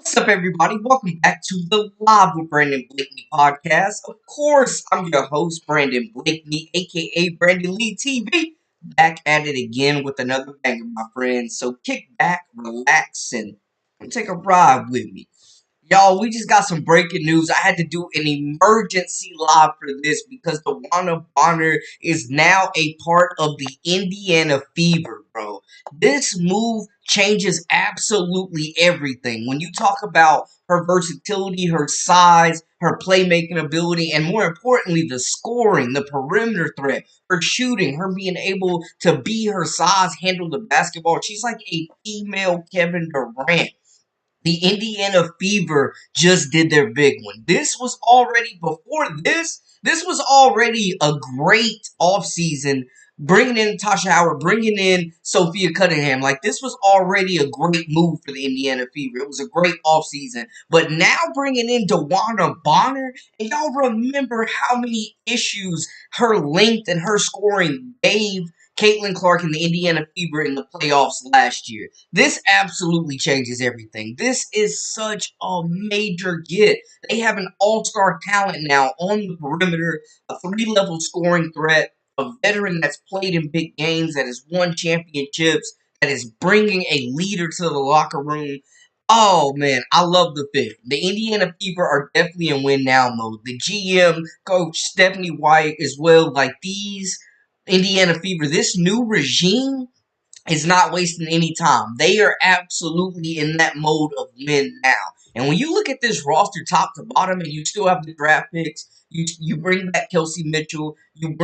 What's up, everybody? Welcome back to the Live with Brandon Blakeney podcast. Of course, I'm your host, Brandon Blakeney, aka Brandon Lee TV. Back at it again with another banger, my friends. So kick back, relax, and take a ride with me. Y'all, we just got some breaking news. I had to do an emergency live for this because DeWanna Bonner is now a part of the Indiana Fever, bro. This move changes absolutely everything. When you talk about her versatility, her size, her playmaking ability, and more importantly, the scoring, the perimeter threat, her shooting, her being able to be her size, handle the basketball. She's like a female Kevin Durant. The Indiana Fever just did their big one. This was already before this. This was already a great offseason. Bringing in Tasha Howard, bringing in Sophia Cunningham. Like, this was already a great move for the Indiana Fever. It was a great offseason. But now bringing in DeWanna Bonner, and y'all remember how many issues her length and her scoring gave Caitlin Clark and the Indiana Fever in the playoffs last year. This absolutely changes everything. This is such a major get. They have an all-star talent now on the perimeter, a three-level scoring threat, a veteran that's played in big games, that has won championships, that is bringing a leader to the locker room. Oh, man, I love the fit. The Indiana Fever are definitely in win-now mode. The GM, Coach Stephanie White, as well, like these Indiana Fever, this new regime is not wasting any time. They are absolutely in that mode of win now. And when you look at this roster top to bottom, and you still have the draft picks, you bring back Kelsey Mitchell, you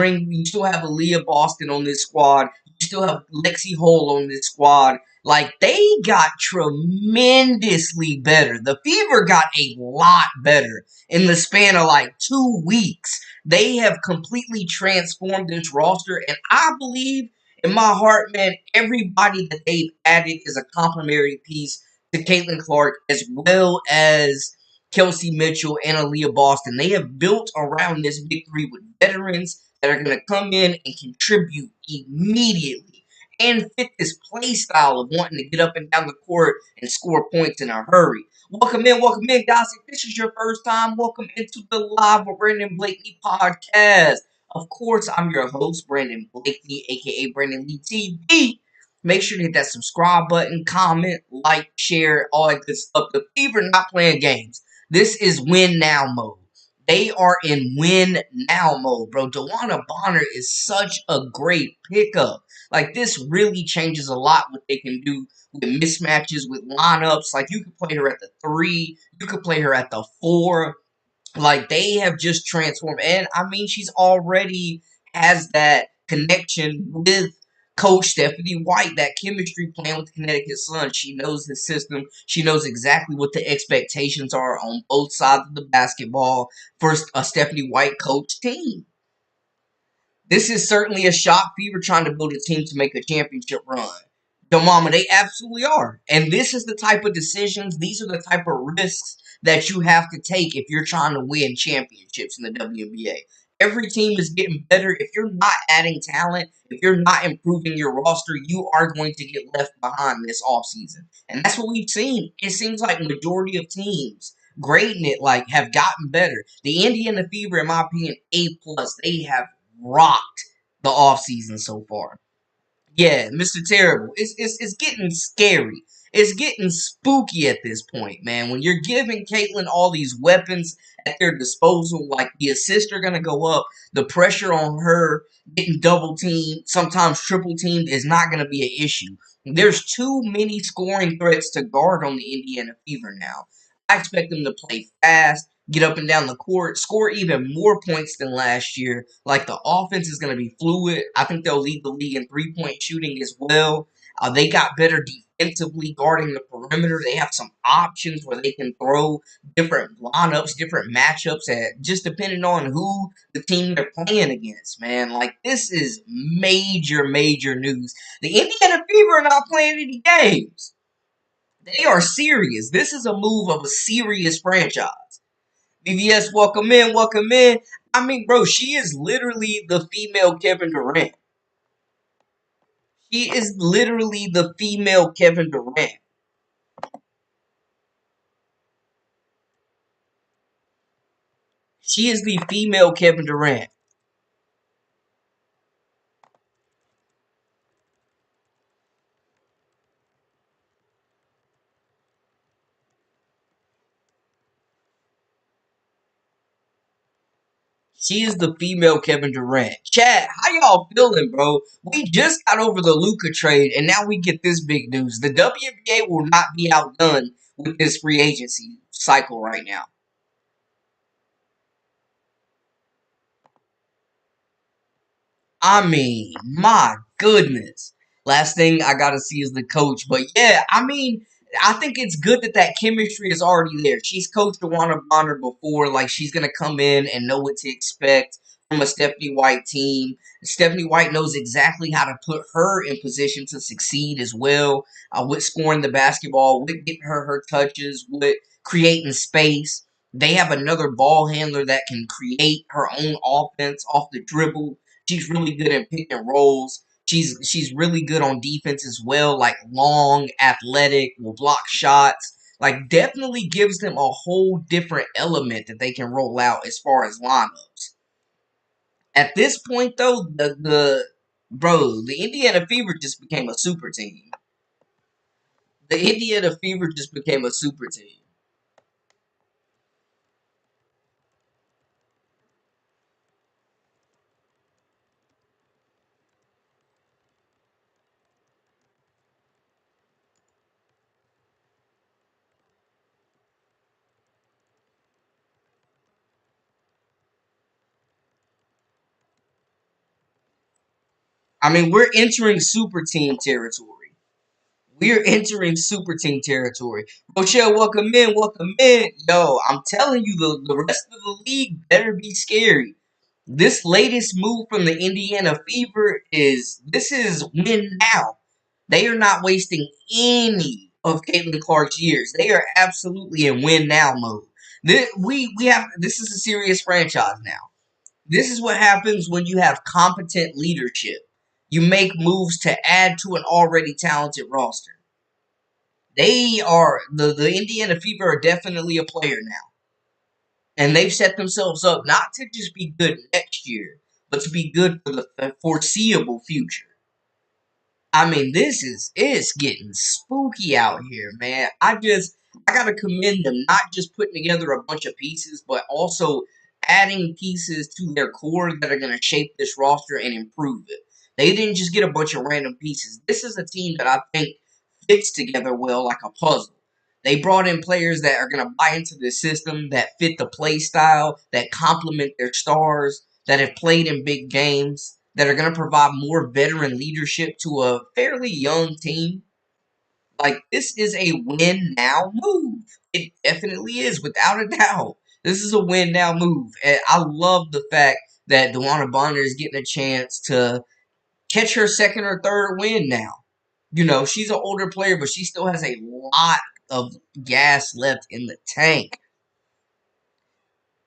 still have Aaliyah Boston on this squad, you still have Lexi Hole on this squad. Like, they got tremendously better. The Fever got a lot better in the span of like 2 weeks. They have completely transformed this roster, and I believe in my heart, man, everybody that they've added is a complimentary piece to Caitlin Clark as well as Kelsey Mitchell and Aaliyah Boston. They have built around this big three with veterans that are going to come in and contribute immediately and fit this play style of wanting to get up and down the court and score points in a hurry. Welcome in, guys. If this is your first time, welcome into the Live with Brandon Blakeney podcast. Of course, I'm your host, Brandon Blakeney, aka Brandon Lee TV. Make sure to hit that subscribe button, comment, like, share, all that good stuff. The Fever not playing games. This is win now mode. They are in win now mode, bro. DeWanna Bonner is such a great pickup. Like, this really changes a lot what they can do with mismatches, with lineups. Like, you could play her at the 3, you could play her at the 4. Like, they have just transformed. And, I mean, she's already has that connection with Coach Stephanie White, that chemistry playing with the Connecticut Sun. She knows the system. She knows exactly what the expectations are on both sides of the basketball for a Stephanie White coach team. This is certainly a shock Fever trying to build a team to make a championship run. Yo, mama, they absolutely are. And this is the type of decisions, these are the type of risks that you have to take if you're trying to win championships in the WNBA. Every team is getting better. If you're not adding talent, if you're not improving your roster, you are going to get left behind this offseason. And that's what we've seen. It seems like majority of teams grading it like have gotten better. The Indiana Fever, in my opinion, A+. They have rocked the offseason so far. Yeah, Mr. Terrible. It's getting scary. It's getting spooky at this point, man. When you're giving Caitlin all these weapons at their disposal, like the assists are gonna go up, the pressure on her getting double teamed, sometimes triple teamed, is not gonna be an issue. There's too many scoring threats to guard on the Indiana Fever now. I expect them to play fast, get up and down the court, score even more points than last year. Like, the offense is going to be fluid. I think they'll lead the league in three-point shooting as well. They got better defensively guarding the perimeter. They have some options where they can throw different lineups, different matchups, at just depending on who the team they're playing against, man. Like, this is major, major news. The Indiana Fever are not playing any games. They are serious. This is a move of a serious franchise. BVS, welcome in, welcome in. I mean, bro, she is literally the female Kevin Durant. She is literally the female Kevin Durant. She is the female Kevin Durant. She is the female Kevin Durant. Chad, how y'all feeling, bro? We just got over the Luka trade, and now we get this big news. The WNBA will not be outdone with this free agency cycle right now. I mean, my goodness. Last thing I gotta see is the coach. But yeah, I mean, I think it's good that that chemistry is already there. She's coached DeWanna Bonner before. Like, she's gonna come in and know what to expect from a Stephanie White team. Stephanie White knows exactly how to put her in position to succeed as well. With scoring the basketball, with getting her touches, with creating space. They have another ball handler that can create her own offense off the dribble. She's really good at pick and rolls. She's really good on defense as well, like long, athletic, will block shots. Like, definitely gives them a whole different element that they can roll out as far as lineups. At this point, though, the Indiana Fever just became a super team. The Indiana Fever just became a super team. I mean, we're entering super team territory. We're entering super team territory. Rochelle, welcome in, welcome in. Yo, I'm telling you, the rest of the league better be scary. This latest move from the Indiana Fever this is win now. They are not wasting any of Caitlin Clark's years. They are absolutely in win now mode. This is a serious franchise now. This is what happens when you have competent leadership. You make moves to add to an already talented roster. They are the Indiana Fever are definitely a player now. And they've set themselves up not to just be good next year, but to be good for the foreseeable future. I mean, this is it's getting spooky out here, man. I gotta commend them, not just putting together a bunch of pieces, but also adding pieces to their core that are gonna shape this roster and improve it. They didn't just get a bunch of random pieces. This is a team that I think fits together well like a puzzle. They brought in players that are gonna buy into the system, that fit the play style, that complement their stars, that have played in big games, that are going to provide more veteran leadership to a fairly young team. Like, this is a win now move. It definitely is, without a doubt. This is a win now move. And I love the fact that DeWanna Bonner is getting a chance to catch her second or third win now. You know, she's an older player, but she still has a lot of gas left in the tank.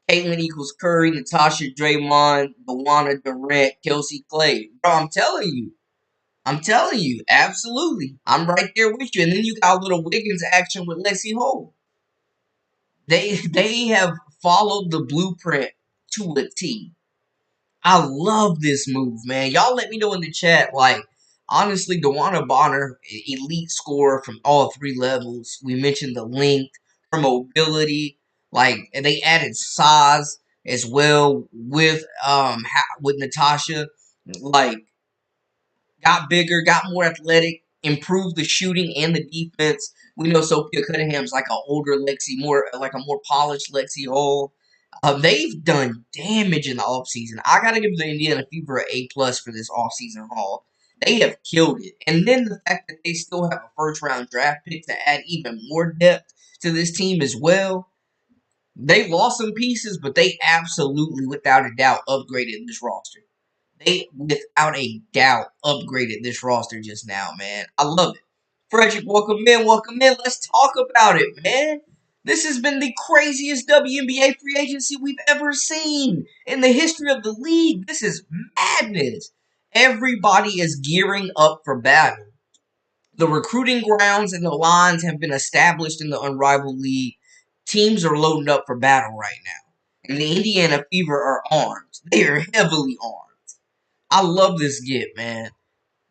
Caitlin equals Curry, Natasha, Draymond, DeWanna, Durant, Kelsey, Clay. Bro, I'm telling you. I'm telling you, absolutely. I'm right there with you. And then you got a little Wiggins action with Lexi Hole. They have followed the blueprint to a T. I love this move, man. Y'all let me know in the chat. Like, honestly, DeWanna Bonner, elite scorer from all three levels. We mentioned the length, her mobility. Like, and they added size as well with Natasha. Like, got bigger, got more athletic, improved the shooting and the defense. We know Sophia Cunningham's like an older Lexi, more like a more polished Lexi Hall. They've done damage in the offseason. I gotta give the Indiana Fever an A+ for this offseason haul. They have killed it. And then the fact that they still have a first round draft pick to add even more depth to this team as well. They lost some pieces, but they absolutely, without a doubt, upgraded this roster. They, without a doubt, upgraded this roster just now, man. I love it. Frederick, welcome in, welcome in. Let's talk about it, man. This has been the craziest WNBA free agency we've ever seen in the history of the league. This is madness. Everybody is gearing up for battle. The recruiting grounds and the lines have been established in the Unrivaled League. Teams are loading up for battle right now. And the Indiana Fever are armed. They are heavily armed. I love this get, man.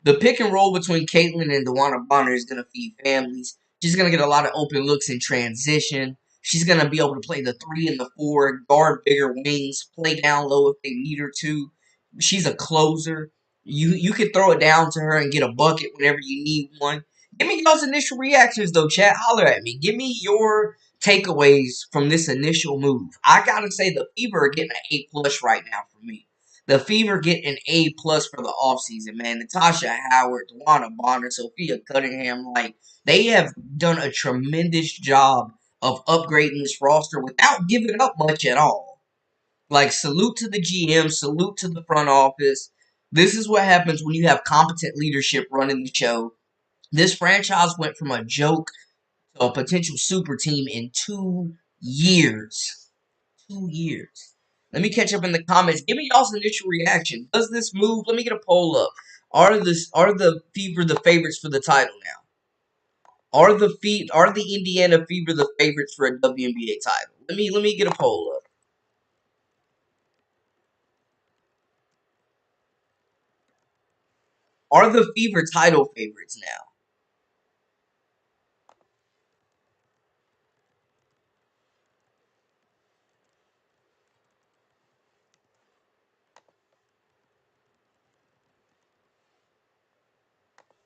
The pick and roll between Caitlyn and DeWanna Bonner is going to feed families. She's going to get a lot of open looks in transition. She's going to be able to play the 3 and the 4, guard bigger wings, play down low if they need her to. She's a closer. You could throw it down to her and get a bucket whenever you need one. Give me y'all's initial reactions, though, chat. Holler at me. Give me your takeaways from this initial move. I got to say the Fever are getting an A+ right now for me. The Fever get an A+ for the offseason, man. Natasha Howard, DeWanna Bonner, Sophia Cunningham, like, they have done a tremendous job of upgrading this roster without giving up much at all. Like, salute to the GM, salute to the front office. This is what happens when you have competent leadership running the show. This franchise went from a joke to a potential super team in 2 years. 2 years. Let me catch up in the comments. Give me y'all's initial reaction. Does this move? Let me get a poll up. Are the Fever the favorites for the title now? Are the Indiana Fever the favorites for a WNBA title? Let me get a poll up. Are the Fever title favorites now?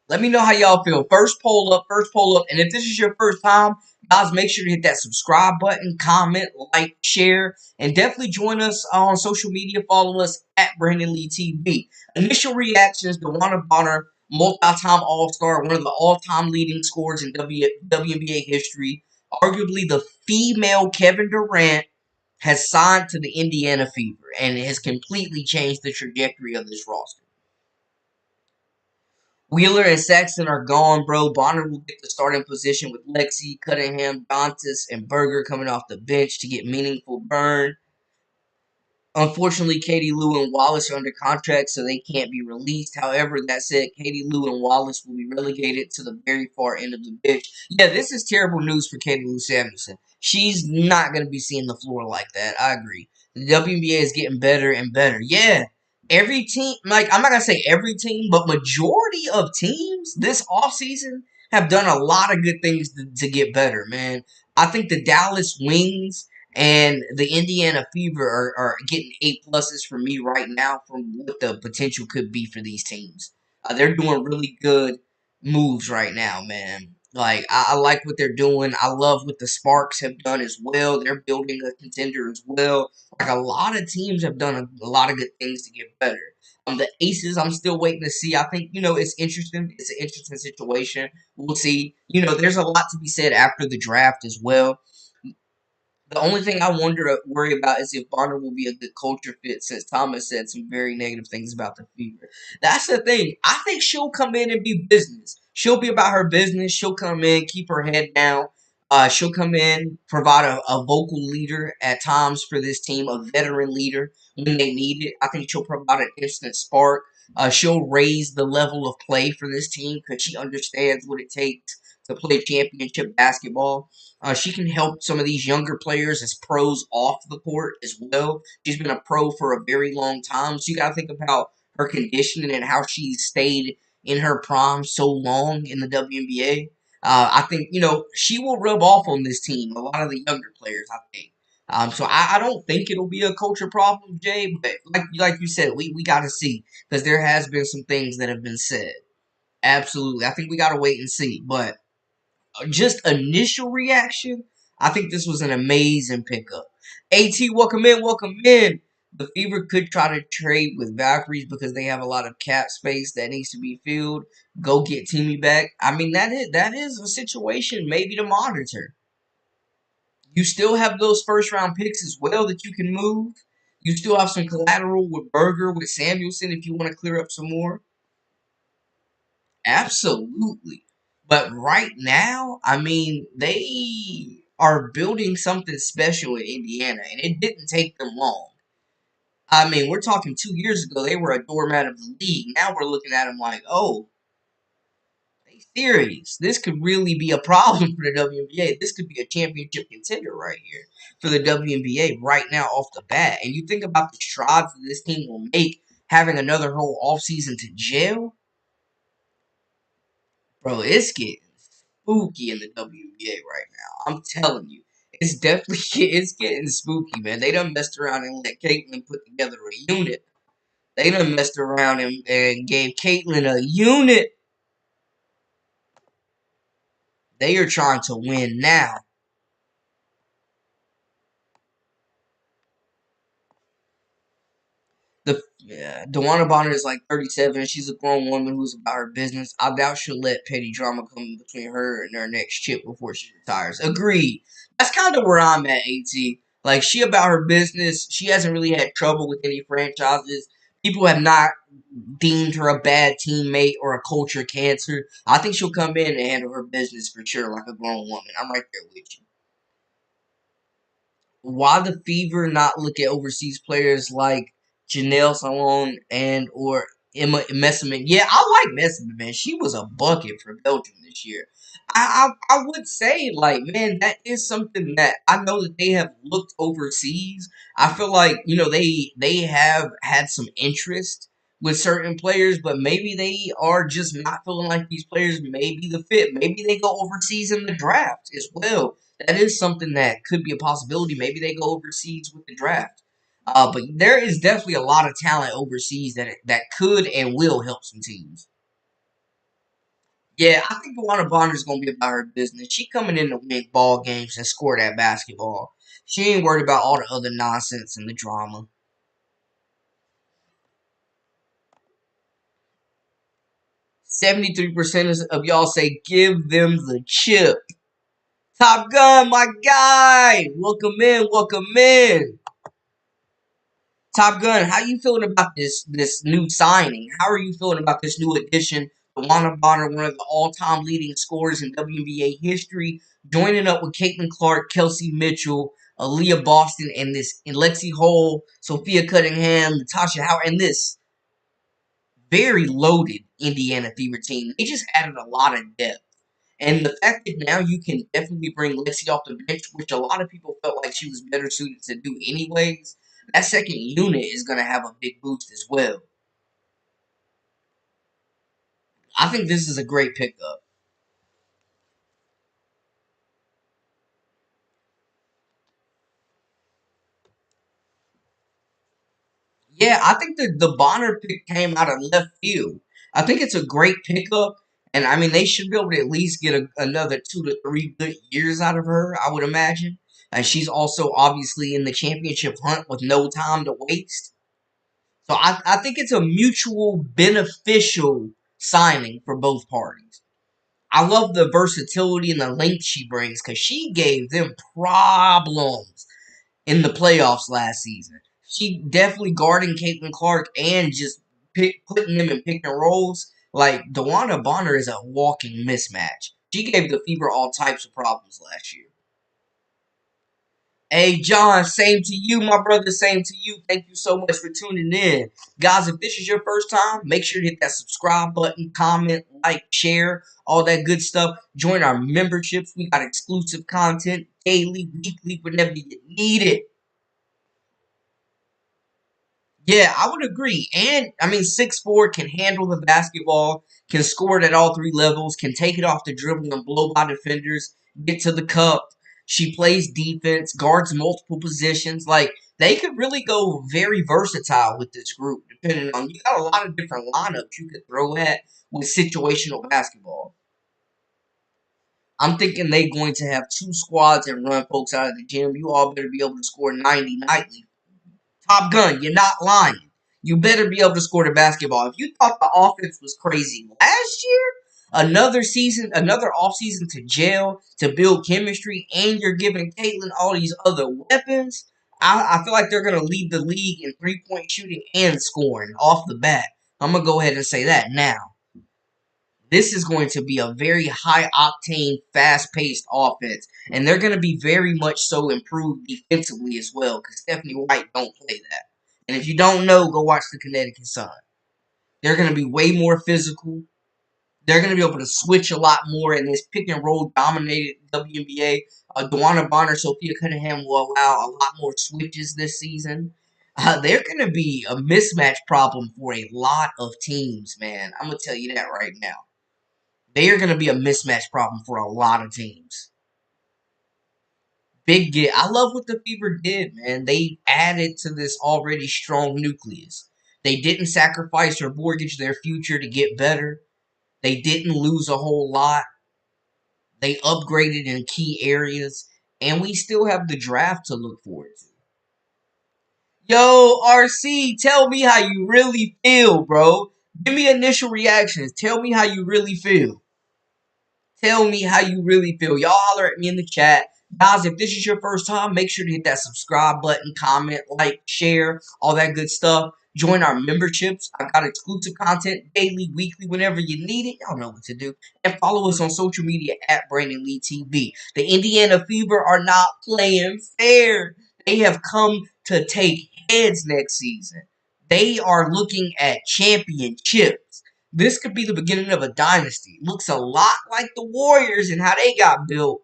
Let me know how y'all feel. First poll up, first poll up. And if this is your first time, guys, make sure to hit that subscribe button, comment, like, share, and definitely join us on social media. Follow us at Brandon Lee TV. Initial reactions: DeWanna Bonner, multi-time All-Star, one of the all-time leading scorers in WNBA history. Arguably the female Kevin Durant has signed to the Indiana Fever, and it has completely changed the trajectory of this roster. Wheeler and Saxon are gone, bro. Bonner will get the starting position with Lexi, Cunningham, Dantas, and Berger coming off the bench to get meaningful burn. Unfortunately, Katie Lou and Wallace are under contract, so they can't be released. However, that said, Katie Lou and Wallace will be relegated to the very far end of the bench. Yeah, this is terrible news for Katie Lou Samuelson. She's not going to be seeing the floor like that. I agree. The WNBA is getting better and better. Yeah, every team, like, I'm not going to say every team, but majority of teams this offseason have done a lot of good things to get better, man. I think the Dallas Wings and the Indiana Fever are getting A+s for me right now from what the potential could be for these teams. They're doing really good moves right now, man. Like, I like what they're doing. I love what the Sparks have done as well. They're building a contender as well. Like, a lot of teams have done a lot of good things to get better. The Aces, I'm still waiting to see. I think, it's interesting. It's an interesting situation. We'll see. There's a lot to be said after the draft as well. The only thing I worry about is if Bonner will be a good culture fit, since Thomas said some very negative things about the Fever. That's the thing. I think she'll come in and be business. She'll be about her business. She'll come in, keep her head down. She'll come in, provide a vocal leader at times for this team, a veteran leader when they need it. I think she'll provide an instant spark. She'll raise the level of play for this team because she understands what it takes to play championship basketball. She can help some of these younger players as pros off the court as well. She's been a pro for a very long time, so you got to think about her conditioning and how she stayed in her prime so long in the WNBA. I think, she will rub off on this team, a lot of the younger players, I think. So I don't think it'll be a culture problem, Jay, but like you said, we got to see because there has been some things that have been said. Absolutely. I think we got to wait and see, but just initial reaction, I think this was an amazing pickup. AT, welcome in, welcome in. The Fever could try to trade with Valkyries because they have a lot of cap space that needs to be filled. Go get Timmy back. I mean, that is a situation maybe to monitor. You still have those first round picks as well that you can move. You still have some collateral with Berger, with Samuelson if you want to clear up some more. Absolutely. But right now, I mean, they are building something special in Indiana, and it didn't take them long. I mean, we're talking 2 years ago, they were a doormat of the league. Now we're looking at them like, oh, they serious. This could really be a problem for the WNBA. This could be a championship contender right here for the WNBA right now off the bat. And you think about the strides that this team will make having another whole offseason to jail, bro, it's getting spooky in the WNBA right now. I'm telling you. It's definitely it's getting spooky, man. They done messed around and let Caitlyn put together a unit. They done messed around and gave Caitlyn a unit. They are trying to win now. DeWanna Bonner is like 37. She's a grown woman who's about her business. I doubt she'll let petty drama come in between her and her next chip before she retires. Agreed. That's kind of where I'm at, AT. Like, she about her business. She hasn't really had trouble with any franchises. People have not deemed her a bad teammate or a culture cancer. I think she'll come in and handle her business for sure like a grown woman. I'm right there with you. Why the Fever not look at overseas players like Janelle Salon and or Emma Messiman? Yeah, I like Messiman, man. She was a bucket for Belgium this year. I would say, like, man, that is something that I know that they have looked overseas. I feel like, they have had some interest with certain players, but maybe they are just not feeling like these players may be the fit. Maybe they go overseas in the draft as well. That is something that could be a possibility. Maybe they go overseas with the draft. But there is definitely a lot of talent overseas that could and will help some teams. Yeah, I think DeWanna Bonner is gonna be about her business. She coming in to win ball games and score that basketball. She ain't worried about all the other nonsense and the drama. 73% of y'all say give them the chip. Top Gun, my guy. Welcome in, welcome in. Top Gun, how you feeling about this new signing? How are you feeling about this new addition? DeWanna Bonner, one of the all-time leading scorers in WNBA history, joining up with Caitlin Clark, Kelsey Mitchell, Aaliyah Boston, and Lexi Hole, Sophia Cunningham, Natasha Howard, and this very loaded Indiana Fever team. They just added a lot of depth. And the fact that now you can definitely bring Lexi off the bench, which a lot of people felt like she was better suited to do anyways, that second unit is going to have a big boost as well. I think this is a great pickup. Yeah, I think the Bonner pick came out of left field. I think it's a great pickup. And I mean, they should be able to at least get another 2 to 3 good years out of her, I would imagine. And she's also obviously in the championship hunt with no time to waste. So I think it's a mutual beneficial signing for both parties. I love the versatility and the length she brings because she gave them problems in the playoffs last season. She definitely guarding Caitlin Clark and just putting them in pick and rolls. Like, DeWanna Bonner is a walking mismatch. She gave the Fever all types of problems last year. Hey, John, same to you, my brother, same to you. Thank you so much for tuning in. Guys, if this is your first time, make sure to hit that subscribe button, comment, like, share, all that good stuff. Join our memberships. We got exclusive content daily, weekly, whenever you need it. Yeah, I would agree. And I mean, 6'4" can handle the basketball, can score it at all three levels, can take it off the dribble and blow by defenders, get to the cup. She plays defense, guards multiple positions. Like, they could really go very versatile with this group, depending on, you got a lot of different lineups you could throw at with situational basketball. I'm thinking they're going to have two squads and run folks out of the gym. You all better be able to score 90 nightly. Top Gun, you're not lying. You better be able to score the basketball. If you thought the offense was crazy last year, another season, another offseason to jail, to build chemistry, and you're giving Caitlin all these other weapons, I feel like they're going to lead the league in three-point shooting and scoring off the bat. I'm going to go ahead and say that now. This is going to be a very high-octane, fast-paced offense. And they're going to be very much so improved defensively as well, because Stephanie White don't play that. And if you don't know, go watch the Connecticut Sun. They're going to be way more physical. They're going to be able to switch a lot more in this pick and roll dominated WNBA. DeWanna Bonner, Sophia Cunningham will allow a lot more switches this season. They're going to be a mismatch problem for a lot of teams, man. I'm going to tell you that right now. They are going to be a mismatch problem for a lot of teams. Big get. I love what the Fever did, man. They added to this already strong nucleus. They didn't sacrifice or mortgage their future to get better. They didn't lose a whole lot. They upgraded in key areas, and we still have the draft to look forward to. Yo, RC, tell me how you really feel, bro. Give me initial reactions. Tell me how you really feel. Tell me how you really feel. Y'all holler at me in the chat. Guys, if this is your first time, make sure to hit that subscribe button, comment, like, share, all that good stuff. Join our memberships. I've got exclusive content daily, weekly, whenever you need it. Y'all know what to do. And follow us on social media at Brandon Lee TV. The Indiana Fever are not playing fair. They have come to take heads next season. They are looking at championships. This could be the beginning of a dynasty. Looks a lot like the Warriors and how they got built.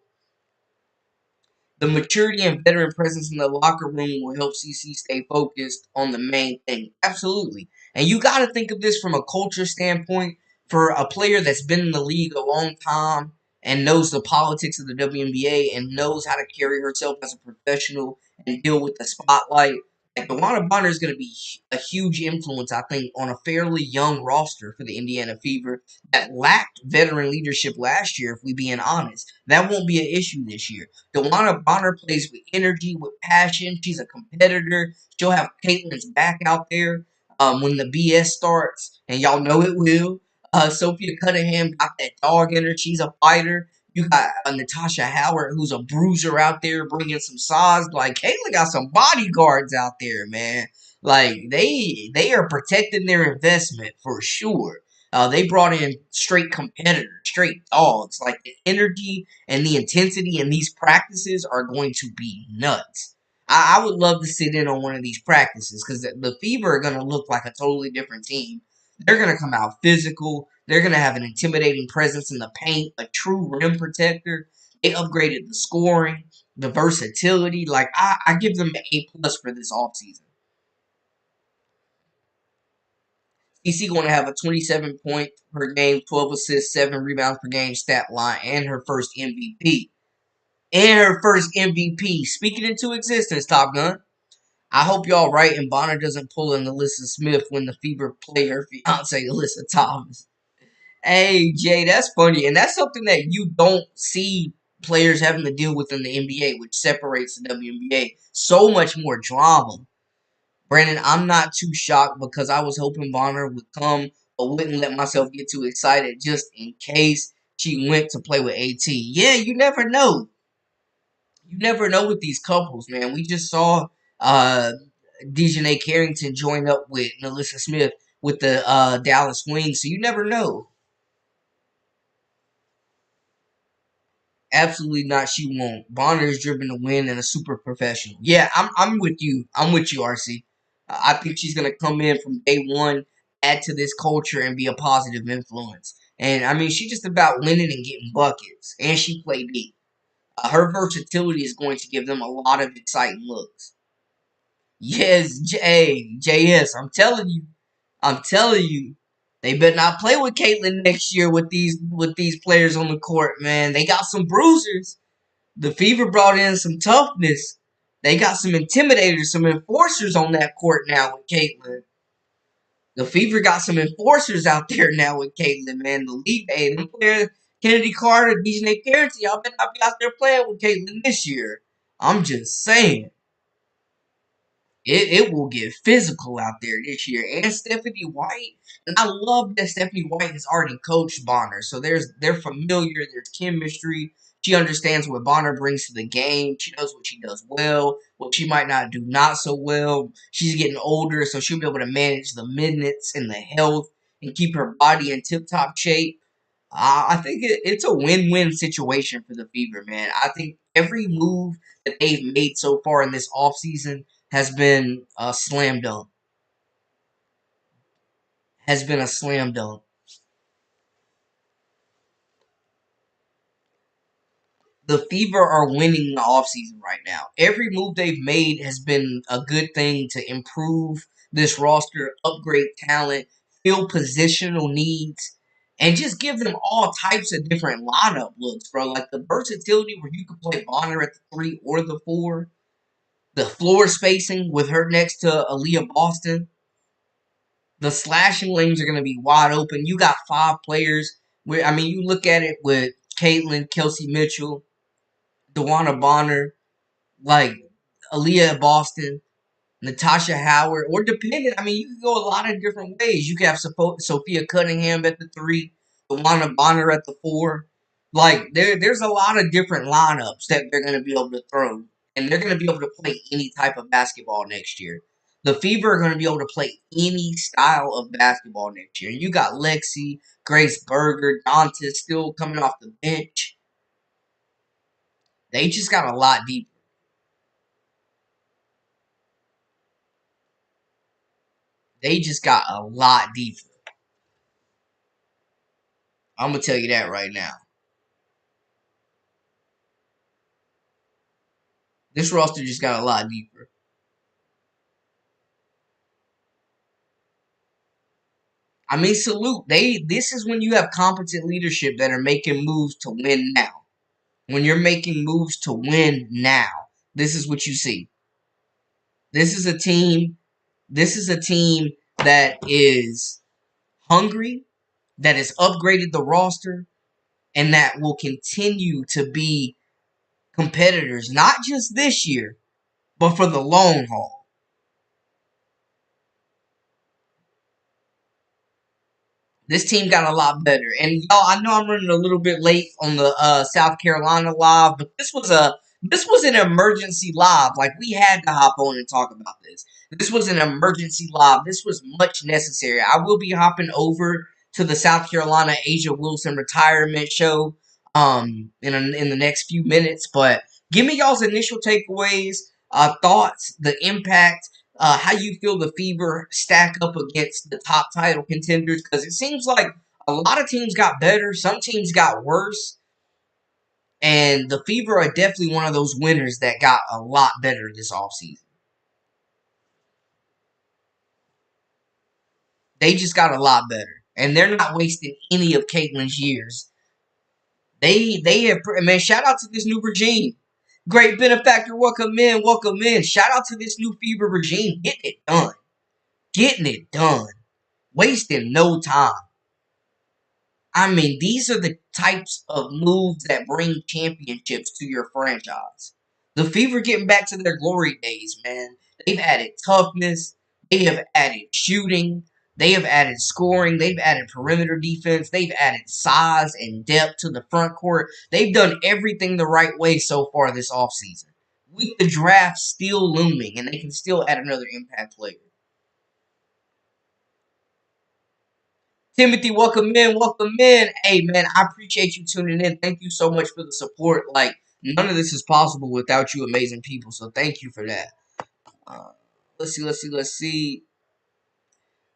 The maturity and veteran presence in the locker room will help CC stay focused on the main thing. Absolutely. And you got to think of this from a culture standpoint. For a player that's been in the league a long time and knows the politics of the WNBA and knows how to carry herself as a professional and deal with the spotlight, like DeWanna Bonner is going to be a huge influence, I think, on a fairly young roster for the Indiana Fever that lacked veteran leadership last year, if we being honest. That won't be an issue this year. DeWanna Bonner plays with energy, with passion. She's a competitor. She'll have Caitlin's back out there when the BS starts, and y'all know it will. Sophia Cunningham got that dog in her. She's a fighter. You got Natasha Howard, who's a bruiser out there, bringing some size. Like, Caitlin got some bodyguards out there, man. Like, they are protecting their investment for sure. They brought in straight competitors, straight dogs. Like, the energy and the intensity in these practices are going to be nuts. I would love to sit in on one of these practices because the Fever are going to look like a totally different team. They're going to come out physical. They're going to have an intimidating presence in the paint, a true rim protector. They upgraded the scoring, the versatility. Like, I give them an A+ for this offseason. CC going to have a 27 point per game, 12 assists, 7 rebounds per game stat line, and her first MVP. And her first MVP. Speaking into existence, Top Gun. I hope y'all right and Bonner doesn't pull an Alyssa Smith when the Fever play her fiance, Alyssa Thomas. Hey, Jay, that's funny. And that's something that you don't see players having to deal with in the NBA, which separates the WNBA. So much more drama. Brandon, I'm not too shocked because I was hoping Bonner would come, but wouldn't let myself get too excited just in case she went to play with AT. Yeah, you never know. You never know with these couples, man. We just saw Dejanay Carrington join up with Alyssa Smith with the Dallas Wings, so you never know. Absolutely not. She won't. Bonner is driven to win and a super professional. Yeah, I'm with you. I'm with you, RC. I think she's gonna come in from day one, add to this culture, and be a positive influence. And I mean, she's just about winning and getting buckets, and she played deep. Her versatility is going to give them a lot of exciting looks. Yes, JS, I'm telling you, they better not play with Caitlyn next year with these players on the court, man. They got some bruisers. The Fever brought in some toughness. They got some intimidators, some enforcers on that court now with Caitlyn. The Fever got some enforcers out there now with Caitlyn, man. The league, hey, them players, Kennedy Carter, DJ Carrington, y'all better not be out there playing with Caitlyn this year. I'm just saying. It will get physical out there this year. And Stephanie White, and I love that Stephanie White has already coached Bonner. So they're familiar, there's chemistry. She understands what Bonner brings to the game. She knows what she does well, what she might not do not so well. She's getting older, so she'll be able to manage the minutes and the health and keep her body in tip-top shape. I think it's a win-win situation for the Fever, man. I think every move that they've made so far in this offseason has been a slam dunk. Has been a slam dunk. The Fever are winning the offseason right now. Every move they've made has been a good thing to improve this roster, upgrade talent, fill positional needs, and just give them all types of different lineup looks, bro. Like the versatility where you can play Bonner at the 3 or the 4. The floor spacing with her next to Aaliyah Boston. The slashing lanes are going to be wide open. You got 5 players. You look at it with Caitlin, Kelsey Mitchell, DeWanna Bonner, like Aaliyah Boston, Natasha Howard, or depending, you can go a lot of different ways. You can have Sophia Cunningham at the 3, DeWanna Bonner at the 4. Like, there's a lot of different lineups that they're going to be able to throw. And they're going to be able to play any type of basketball next year. The Fever are going to be able to play any style of basketball next year. You got Lexi, Grace Berger, Dante still coming off the bench. They just got a lot deeper. They just got a lot deeper. I'm going to tell you that right now. This roster just got a lot deeper. Salute. This is when you have competent leadership that are making moves to win now. When you're making moves to win now, this is what you see. This is a team. This is a team that is hungry, that has upgraded the roster, and that will continue to be competitors, not just this year, but for the long haul. This team got a lot better. And y'all, I know I'm running a little bit late on the South Carolina live, but this was an emergency live. Like, we had to hop on and talk about this. This was an emergency live. This was much necessary. I will be hopping over to the South Carolina Asia Wilson retirement show in the next few minutes, but give me y'all's initial takeaways, thoughts, the impact, how you feel the Fever stack up against the top title contenders, because it seems like a lot of teams got better, some teams got worse, and the Fever are definitely one of those winners that got a lot better this offseason. They just got a lot better, and they're not wasting any of Caitlin's years. They have, man, shout out to this new regime. Great benefactor, welcome in, welcome in. Shout out to this new Fever regime, getting it done. Getting it done. Wasting no time. These are the types of moves that bring championships to your franchise. The Fever getting back to their glory days, man. They've added toughness. They have added shooting. They have added scoring. They've added perimeter defense. They've added size and depth to the front court. They've done everything the right way so far this offseason. With the draft still looming, and they can still add another impact player. Timothy, welcome in, welcome in. Hey, man, I appreciate you tuning in. Thank you so much for the support. Like, none of this is possible without you amazing people, so thank you for that. Let's see.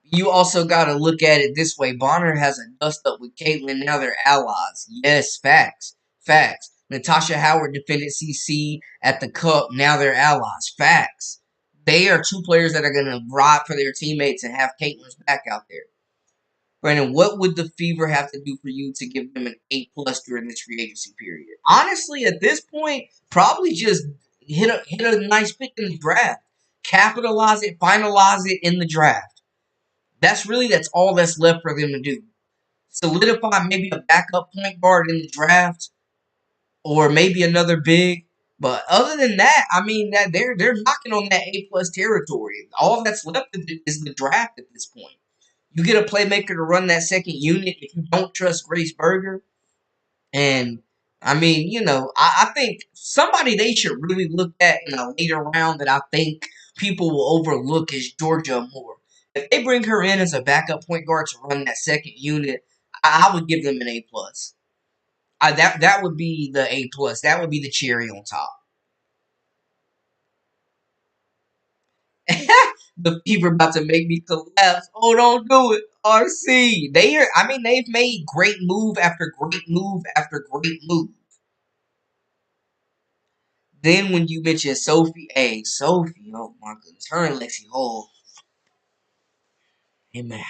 You also got to look at it this way. Bonner has a dust up with Caitlin. Now they're allies. Yes, facts. Facts. Natasha Howard defended CC at the Cup. Now they're allies. Facts. They are 2 players that are going to ride for their teammates and have Caitlin's back out there. Brandon, what would the Fever have to do for you to give them an A+ during this free agency period? Honestly, at this point, probably just hit a nice pick in the draft. Capitalize it, finalize it in the draft. That's all that's left for them to do. Solidify maybe a backup point guard in the draft, or maybe another big. But other than that, that they're knocking on that A+ territory. All that's left is the draft at this point. You get a playmaker to run that second unit if you don't trust Grace Berger. And, I think somebody they should really look at in a later round that I think people will overlook is Georgia Moore. If they bring her in as a backup point guard to run that second unit, I would give them an A+. That would be the A+. That would be the cherry on top. The Fever about to make me collapse. Oh, don't do it. RC. They've made great move after great move after great move. Then when you mention Sophie, hey, Sophie, oh my goodness, her and Lexi Hall, hey man.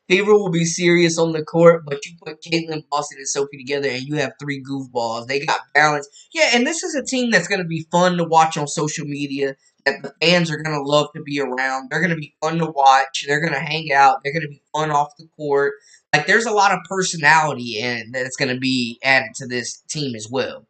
Fever will be serious on the court, but you put Caitlin, Boston, and Sophie together, and you have three goofballs. They got balance. Yeah, and this is a team that's going to be fun to watch on social media. That the fans are going to love to be around. They're going to be fun to watch. They're going to hang out. They're going to be fun off the court. Like there's a lot of personality and that's going to be added to this team as well.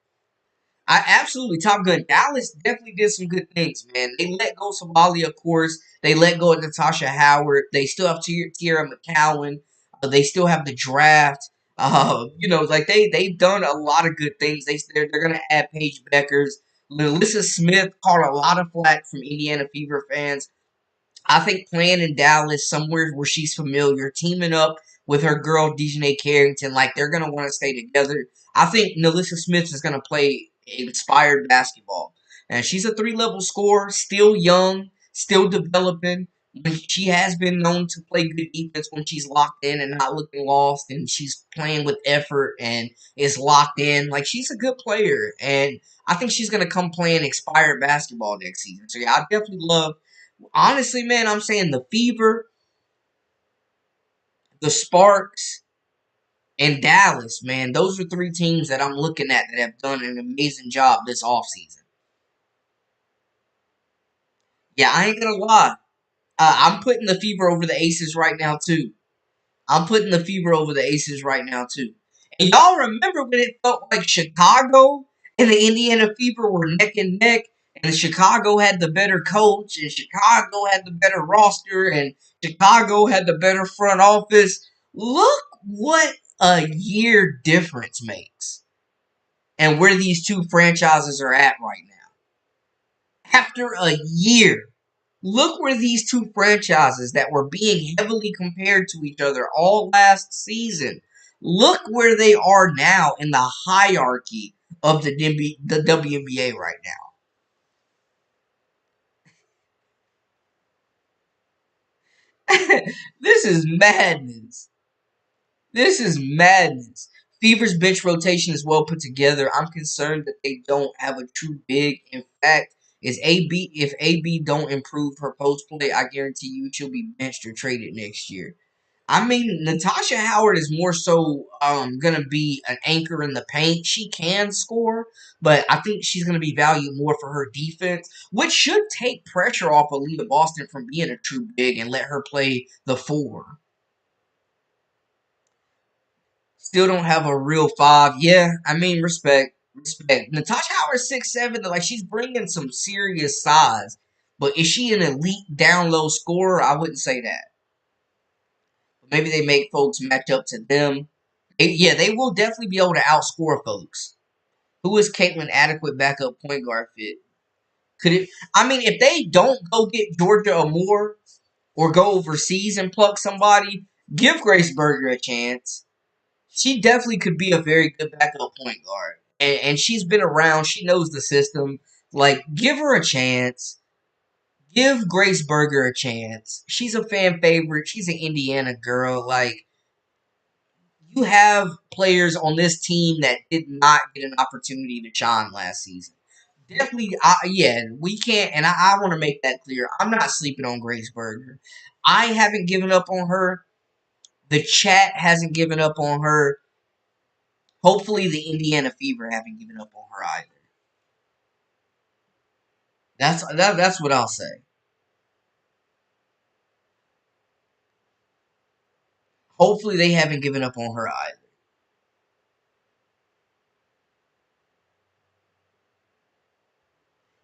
I absolutely Top Gun. Dallas definitely did some good things, man. They let go of Somali, of course. They let go of Natasha Howard. They still have Tierra McCowan. They still have the draft. Like they've done a lot of good things. They're gonna add Paige Beckers. Melissa Smith caught a lot of flack from Indiana Fever fans. I think playing in Dallas, somewhere where she's familiar, teaming up with her girl Dejanay Carrington, like they're gonna want to stay together. I think Melissa Smith is gonna play inspired basketball, and she's a three-level scorer, still young, still developing. She has been known to play good defense when she's locked in and not looking lost, and she's playing with effort and is locked in. Like she's a good player, and I think she's gonna come playing expired basketball next season. So yeah, I definitely love. Honestly, man, I'm saying the Fever, the Sparks, and Dallas, man. Those are three teams that I'm looking at that have done an amazing job this offseason. Yeah, I ain't gonna lie. I'm putting the Fever over the Aces right now, too. I'm putting the Fever over the Aces right now, too. And y'all remember when it felt like Chicago and the Indiana Fever were neck and neck, and Chicago had the better coach, and Chicago had the better roster, and Chicago had the better front office. Look what a year difference makes, and where these two franchises are at right now. After a year, look where these two franchises that were being heavily compared to each other all last season. Look where they are now in the hierarchy of the WNBA right now. This is madness. This is madness. Fever's bench rotation is well put together. I'm concerned that they don't have a true big. In fact, if AB don't improve her post play, I guarantee you she'll be benched or traded next year. I mean, Natasha Howard is more so gonna be an anchor in the paint. She can score, but I think she's gonna be valued more for her defense, which should take pressure off Aliyah Boston from being a true big and let her play the four. Still don't have a real five. Yeah, I mean, respect. Natasha Howard's 6'7", like she's bringing some serious size, but is she an elite down low scorer? I wouldn't say that. Maybe they make folks match up to them. Yeah, they will definitely be able to outscore folks. Who is Caitlin adequate backup point guard fit? Could it? I mean, if they don't go get Georgia or Moore or go overseas and pluck somebody, give Grace Berger a chance. She definitely could be a very good backup point guard, and she's been around. She knows the system. Like, give her a chance. Give Grace Berger a chance. She's a fan favorite. She's an Indiana girl. Like, you have players on this team that did not get an opportunity to shine last season. Definitely, yeah, we can't, and I want to make that clear. I'm not sleeping on Grace Berger. I haven't given up on her. The chat hasn't given up on her. Hopefully, the Indiana Fever haven't given up on her either. That's what I'll say. Hopefully, they haven't given up on her either.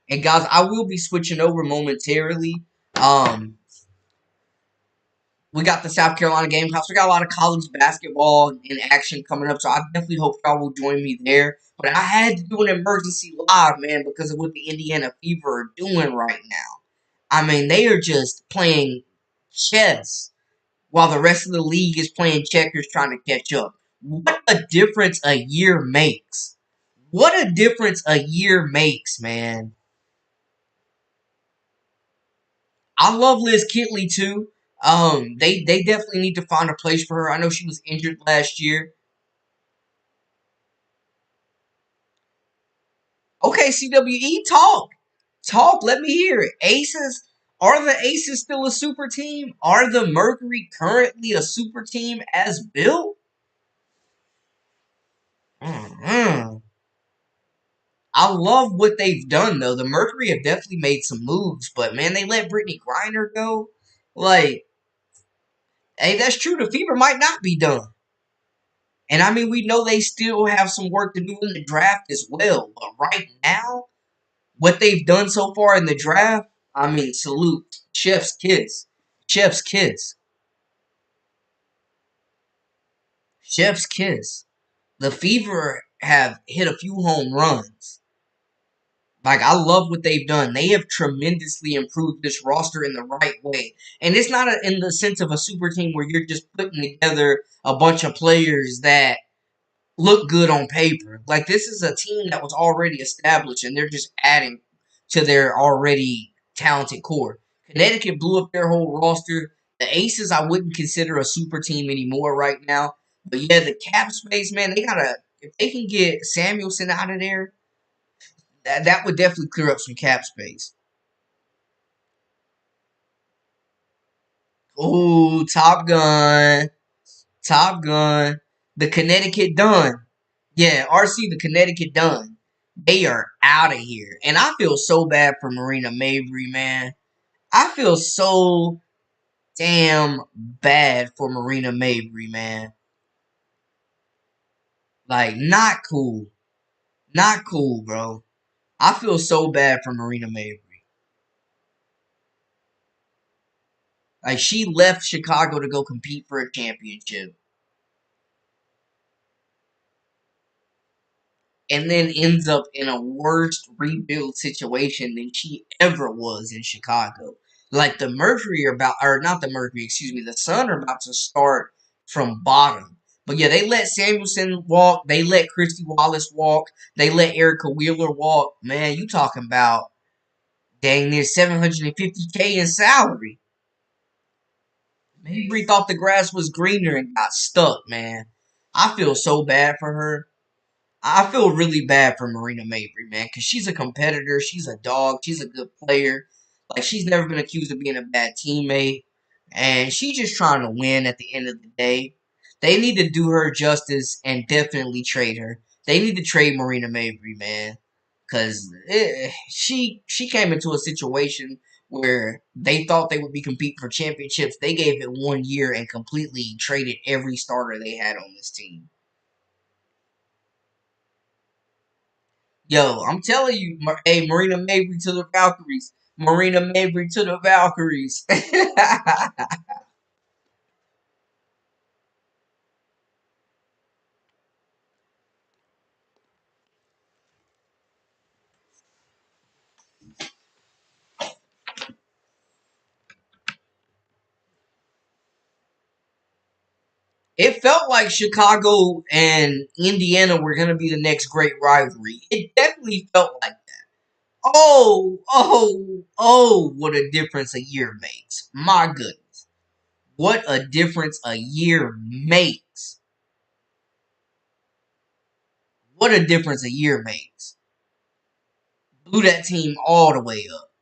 And guys, I will be switching over momentarily. Um, we got the South Carolina Gamecocks. We got a lot of college basketball in action coming up, so I definitely hope y'all will join me there. But I had to do an emergency live, man, because of what the Indiana Fever are doing right now. I mean, they are just playing chess while the rest of the league is playing checkers trying to catch up. What a difference a year makes. What a difference a year makes, man. I love Liz Kitley too. They definitely need to find a place for her. I know she was injured last year. Okay, CWE, talk. Talk, let me hear it. Aces, are the Aces still a super team? Are the Mercury currently a super team as built? Mm-hmm. I love what they've done, though. The Mercury have definitely made some moves, but man, they let Brittany Griner go. Like, hey, that's true. The Fever might not be done. And I mean, we know they still have some work to do in the draft as well. But right now, what they've done so far in the draft, I mean, salute. Chef's kiss. Chef's kiss. Chef's kiss. The Fever have hit a few home runs. Like, I love what they've done. They have tremendously improved this roster in the right way. And it's not in the sense of a super team where you're just putting together a bunch of players that look good on paper. Like, this is a team that was already established, and they're just adding to their already talented core. Connecticut blew up their whole roster. The Aces, I wouldn't consider a super team anymore right now. But yeah, the cap space, man, they gotta, if they can get Samuelson out of there, that would definitely clear up some cap space. Oh, Top Gun. Top Gun. The Connecticut Done. Yeah, RC, the Connecticut Done. They are out of here. And I feel so bad for Marina Mabry, man. I feel so damn bad for Marina Mabry, man. Like, not cool. Not cool, bro. I feel so bad for Marina Mabry. Like, she left Chicago to go compete for a championship. And then ends up in a worse rebuild situation than she ever was in Chicago. Like the Mercury are about, or not the Mercury, excuse me, the Sun are about to start from bottom. But yeah, they let Samuelson walk, they let Christy Wallace walk, they let Erica Wheeler walk. Man, you talking about dang near 750K in salary. Mabry thought the grass was greener and got stuck, man. I feel so bad for her. I feel really bad for Marina Mabry, man, because she's a competitor. She's a dog. She's a good player. Like, she's never been accused of being a bad teammate. And she's just trying to win at the end of the day. They need to do her justice and definitely trade her. They need to trade Marina Mabry, man. Because she came into a situation where they thought they would be competing for championships. They gave it 1 year and completely traded every starter they had on this team. Yo, I'm telling you, hey, Marina Mabry to the Valkyries. Marina Mabry to the Valkyries. It felt like Chicago and Indiana were going to be the next great rivalry. It definitely felt like that. Oh, what a difference a year makes. My goodness. What a difference a year makes. What a difference a year makes. Blew that team all the way up.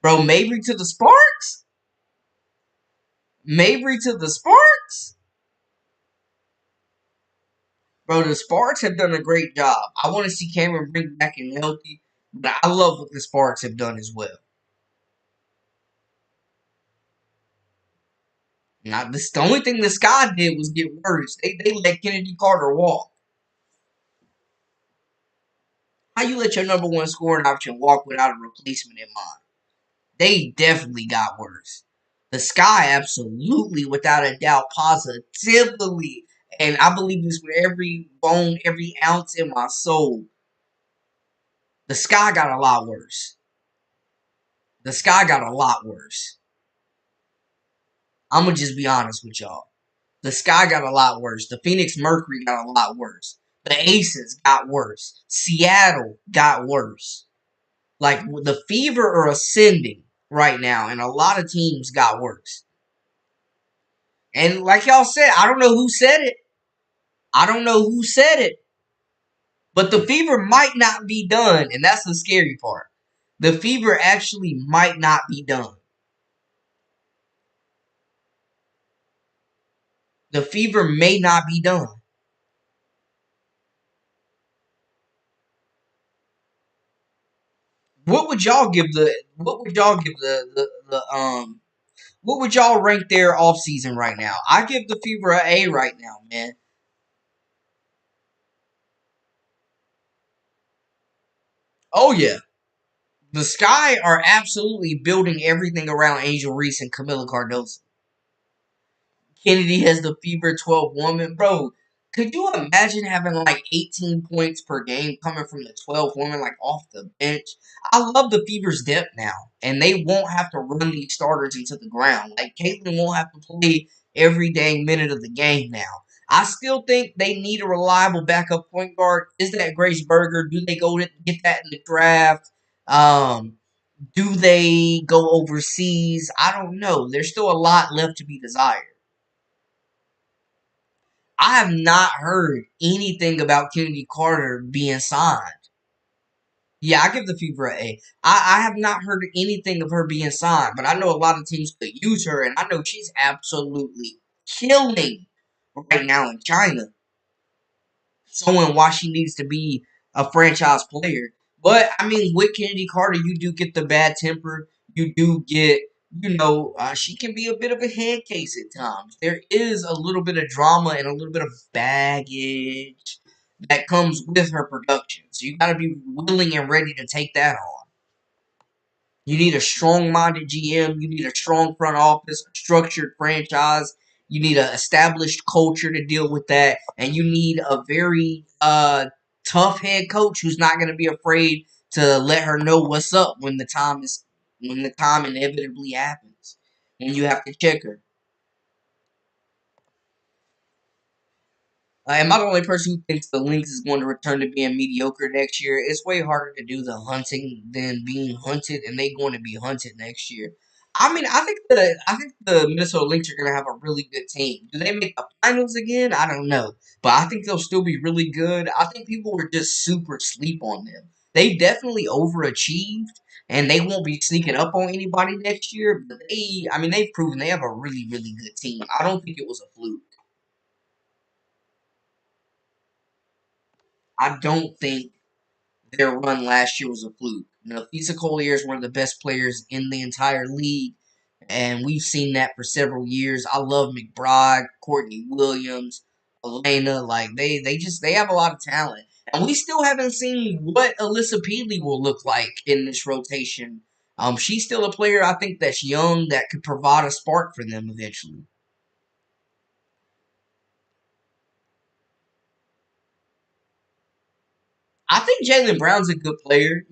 Bro, Mabry to the Sparks? Mabry to the Sparks? Bro, the Sparks have done a great job. I want to see Cameron bring back and healthy, but I love what the Sparks have done as well. Now, this the only thing the Sky did was get worse. They let Kennedy Carter walk. How you let your number one scoring option walk without a replacement in mind? They definitely got worse. The Sky absolutely, without a doubt, positively, and I believe this with every bone, every ounce in my soul. The Sky got a lot worse. The Sky got a lot worse. I'm gonna just be honest with y'all. The Sky got a lot worse. The Phoenix Mercury got a lot worse. The Aces got worse. Seattle got worse. Like the Fever are ascending right now, and a lot of teams got worse. And like y'all said, I don't know who said it. I don't know who said it, But the fever might not be done, and that's the scary part. The fever actually might not be done. The fever may not be done. What would y'all give the? What would y'all give the? What would y'all rank their off season right now? I give the fever an A right now, man. Oh yeah, the Sky are absolutely building everything around Angel Reese and Camila Cardoso. Kennedy has the fever 12 woman. Bro, could you imagine having like 18 points per game coming from the 12 woman, like off the bench? I love the fever's depth now, and they won't have to run these starters into the ground. Like, Caitlin won't have to play every dang minute of the game now. I still think they need a reliable backup point guard. Is that Grace Berger? Do they go to get that in the draft? Um, do they go overseas? I don't know. There's still a lot left to be desired. I have not heard anything about Kennedy Carter being signed. Yeah, I give the Fever an A. I have not heard anything of her being signed, but I know a lot of teams could use her, and I know she's absolutely killing right now in China, showing why she needs to be a franchise player. But I mean, with Kennedy Carter, you do get the bad temper. You do get, she can be a bit of a head case at times. There is a little bit of drama and a little bit of baggage that comes with her production. So you got to be willing and ready to take that on. You need a strong-minded GM. You need a strong front office, a structured franchise. You need an established culture to deal with that, and you need a very tough head coach who's not going to be afraid to let her know what's up when the time inevitably happens, when you have to check her. Am I the only person who thinks the Lynx is going to return to being mediocre next year? It's way harder to do the hunting than being hunted, and they're going to be hunted next year. I mean, I think the Minnesota Lynx are going to have a really good team. Do they make the finals again? I don't know, but I think they'll still be really good. I think people were just super sleep on them. They definitely overachieved, and they won't be sneaking up on anybody next year. But I mean, they've proven they have a really, really good team. I don't think it was a fluke. I don't think their run last year was a fluke. Nafisa Collier is one of the best players in the entire league, and we've seen that for several years. I love McBride, Courtney Williams, Elena. Like they have a lot of talent, and we still haven't seen what Alyssa Peely will look like in this rotation. She's still a player I think that's young that could provide a spark for them eventually. I think Jalen Brown's a good player.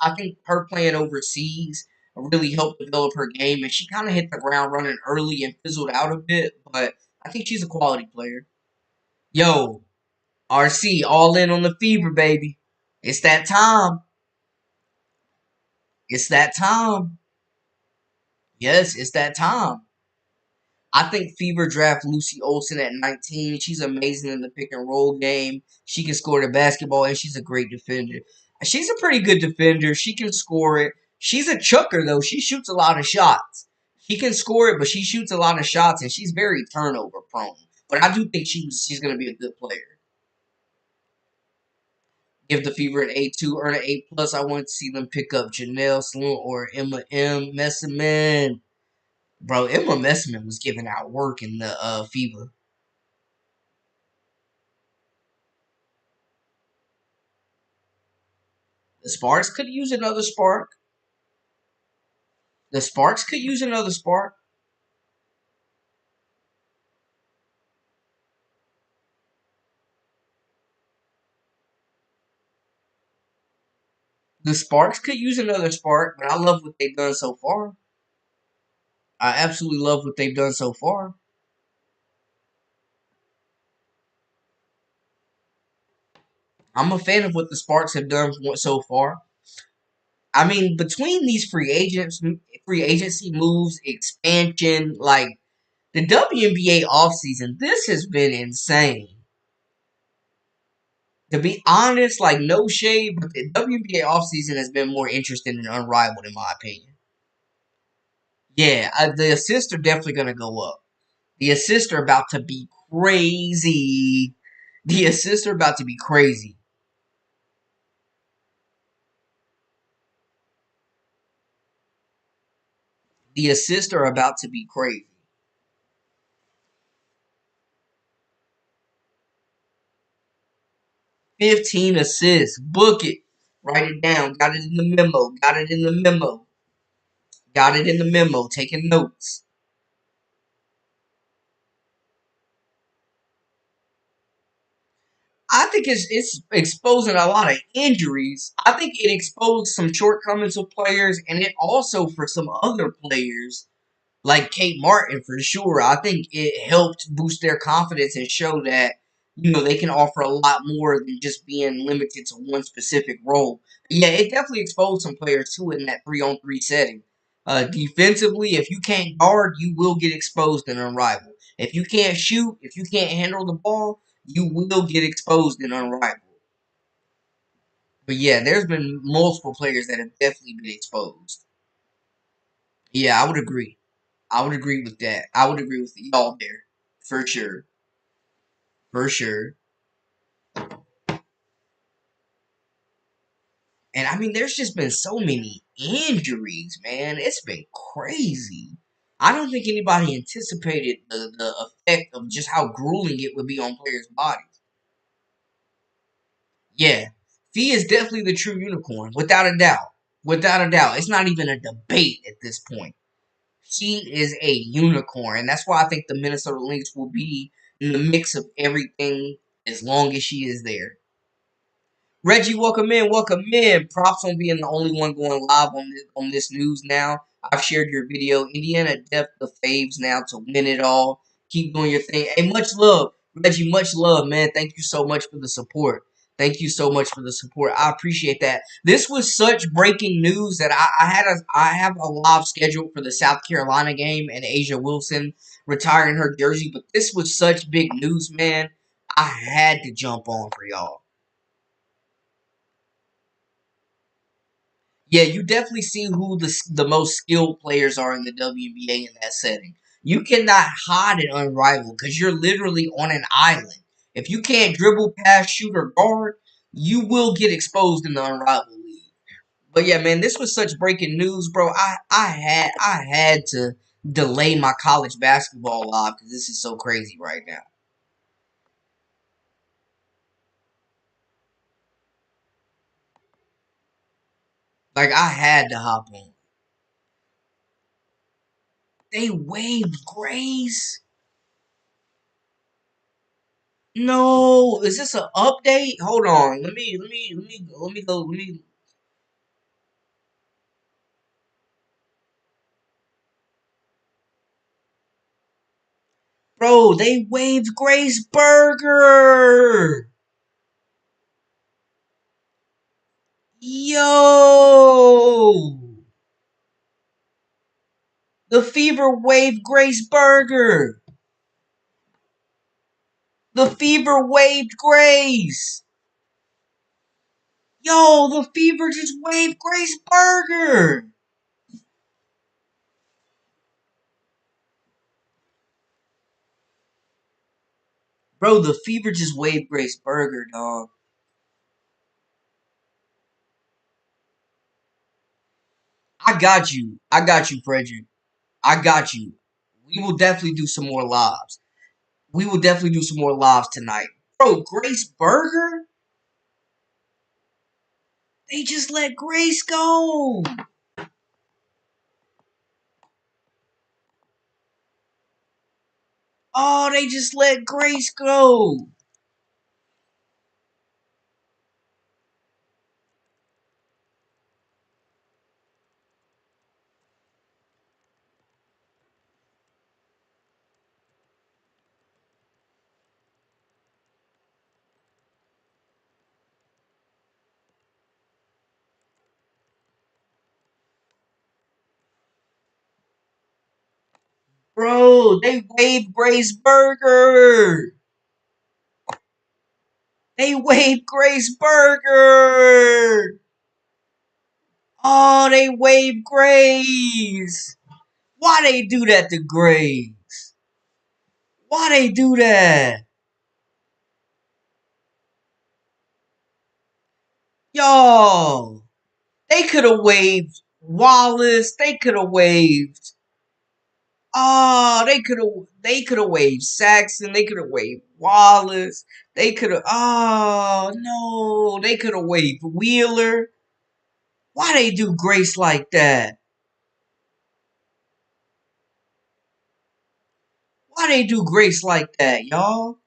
I think her playing overseas really helped develop her game, and she kind of hit the ground running early and fizzled out a bit. But I think she's a quality player. Yo, RC, all in on the fever, baby. It's that time. It's that time. Yes, it's that time. I think Fever draft Lucy Olson at 19. She's amazing in the pick and roll game. She can score the basketball, and she's a great defender. She's a pretty good defender. She can score it. She's a chucker, though. She shoots a lot of shots. She can score it, but she shoots a lot of shots, and she's very turnover prone. But I do think she's going to be a good player. Give the Fever an A2, earn an A plus. I want to see them pick up Janelle Sloan or Emma M. Messiman. Bro, Emma Messiman was giving out work in the Fever. The Sparks could use another spark. The Sparks could use another spark. The Sparks could use another spark, but I love what they've done so far. I absolutely love what they've done so far. I'm a fan of what the Sparks have done so far. I mean, between these free agency moves, expansion, like the WNBA offseason, this has been insane. To be honest, like no shade, but the WNBA offseason has been more interesting than Unrivaled in my opinion. Yeah, the assists are definitely gonna go up. The assists are about to be crazy. The assists are about to be crazy. The assists are about to be crazy. 15 assists. Book it. Write it down. Got it in the memo. Got it in the memo. Got it in the memo. Taking notes. I think it's exposing a lot of injuries. I think it exposed some shortcomings of players, and it also for some other players like Kate Martin for sure. I think it helped boost their confidence and show that they can offer a lot more than just being limited to one specific role. Yeah, it definitely exposed some players too in that 3-on-3 setting. Defensively, if you can't guard, you will get exposed in Unrivaled. If you can't shoot, if you can't handle the ball, you will get exposed in Unrivaled. But yeah, there's been multiple players that have definitely been exposed. Yeah, I would agree. I would agree with that. I would agree with y'all there. For sure. For sure. And I mean, there's just been so many injuries, man. It's been crazy. I don't think anybody anticipated the effect of just how grueling it would be on players' bodies. Yeah. Fee is definitely the true unicorn, without a doubt. Without a doubt. It's not even a debate at this point. She is a unicorn, and that's why I think the Minnesota Lynx will be in the mix of everything as long as she is there. Reggie, welcome in, welcome in. Props on being the only one going live on this news now. I've shared your video. Indiana depth the faves now to win it all. Keep doing your thing. Hey, much love, Reggie. Much love, man. Thank you so much for the support. Thank you so much for the support. I appreciate that. This was such breaking news that I have a live schedule for the South Carolina game and Asia Wilson retiring her jersey. But this was such big news, man. I had to jump on for y'all. Yeah, you definitely see who the most skilled players are in the WNBA in that setting. You cannot hide it unrivaled because you're literally on an island. If you can't dribble, pass, shoot, or guard, you will get exposed in the unrivaled league. But yeah, man, this was such breaking news, bro. I had to delay my college basketball live because this is so crazy right now. Like I had to hop on. They waived Grace. No, is this an update? Hold on. Let me go. Bro, they waived Grace Berger. Yo, the Fever waived Grace Berger. The Fever waived Grace. Yo, the Fever just waived Grace Berger. Bro, the Fever just waived Grace Berger, dog. I got you, Frederick. I got you. We will definitely do some more lives. We will definitely do some more lives tonight. Bro, Grace Berger? They just let Grace go. Oh, they just let Grace go. Bro, they waived Grace Berger. They waived Grace Berger. Oh, they waived Grace. Why they do that to Grace? Why they do that? Y'all, they could have waived Wallace. They could have waived. Oh, they could have waived Saxon. They could have waived Wallace. They could have. Oh no, they could have waived Wheeler. Why they do Grace like that? Why they do Grace like that, y'all?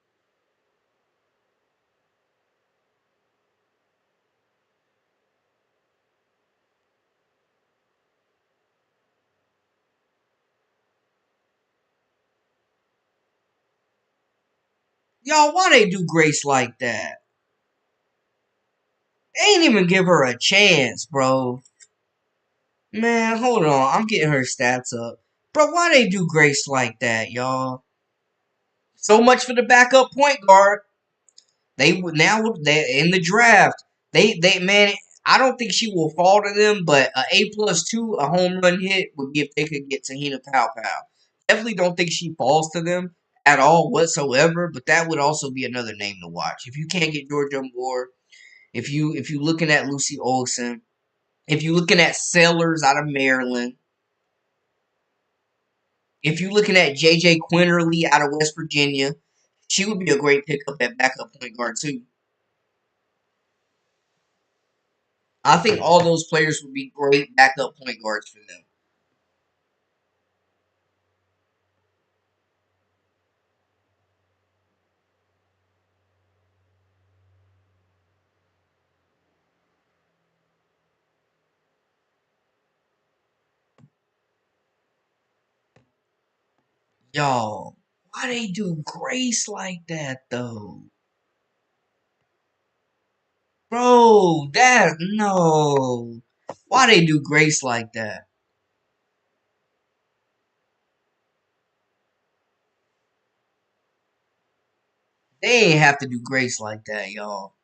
Y'all, why they do Grace like that? They ain't even give her a chance, bro. Man, hold on. I'm getting her stats up. Bro, why they do Grace like that, y'all? So much for the backup point guard. They would now they in the draft. They man, I don't think she will fall to them, but A+2, a home run hit would be if they could get Tahina Pow Pow. Definitely don't think she falls to them at all whatsoever, but that would also be another name to watch. If you can't get Georgia Moore, if you looking at Lucy Olson, if you looking at Sellers out of Maryland, if you looking at JJ Quinterly out of West Virginia, she would be a great pickup at backup point guard too. I think all those players would be great backup point guards for them. Y'all, why they do Grace like that though? Bro, that no. Why they do Grace like that? They ain't have to do Grace like that, y'all.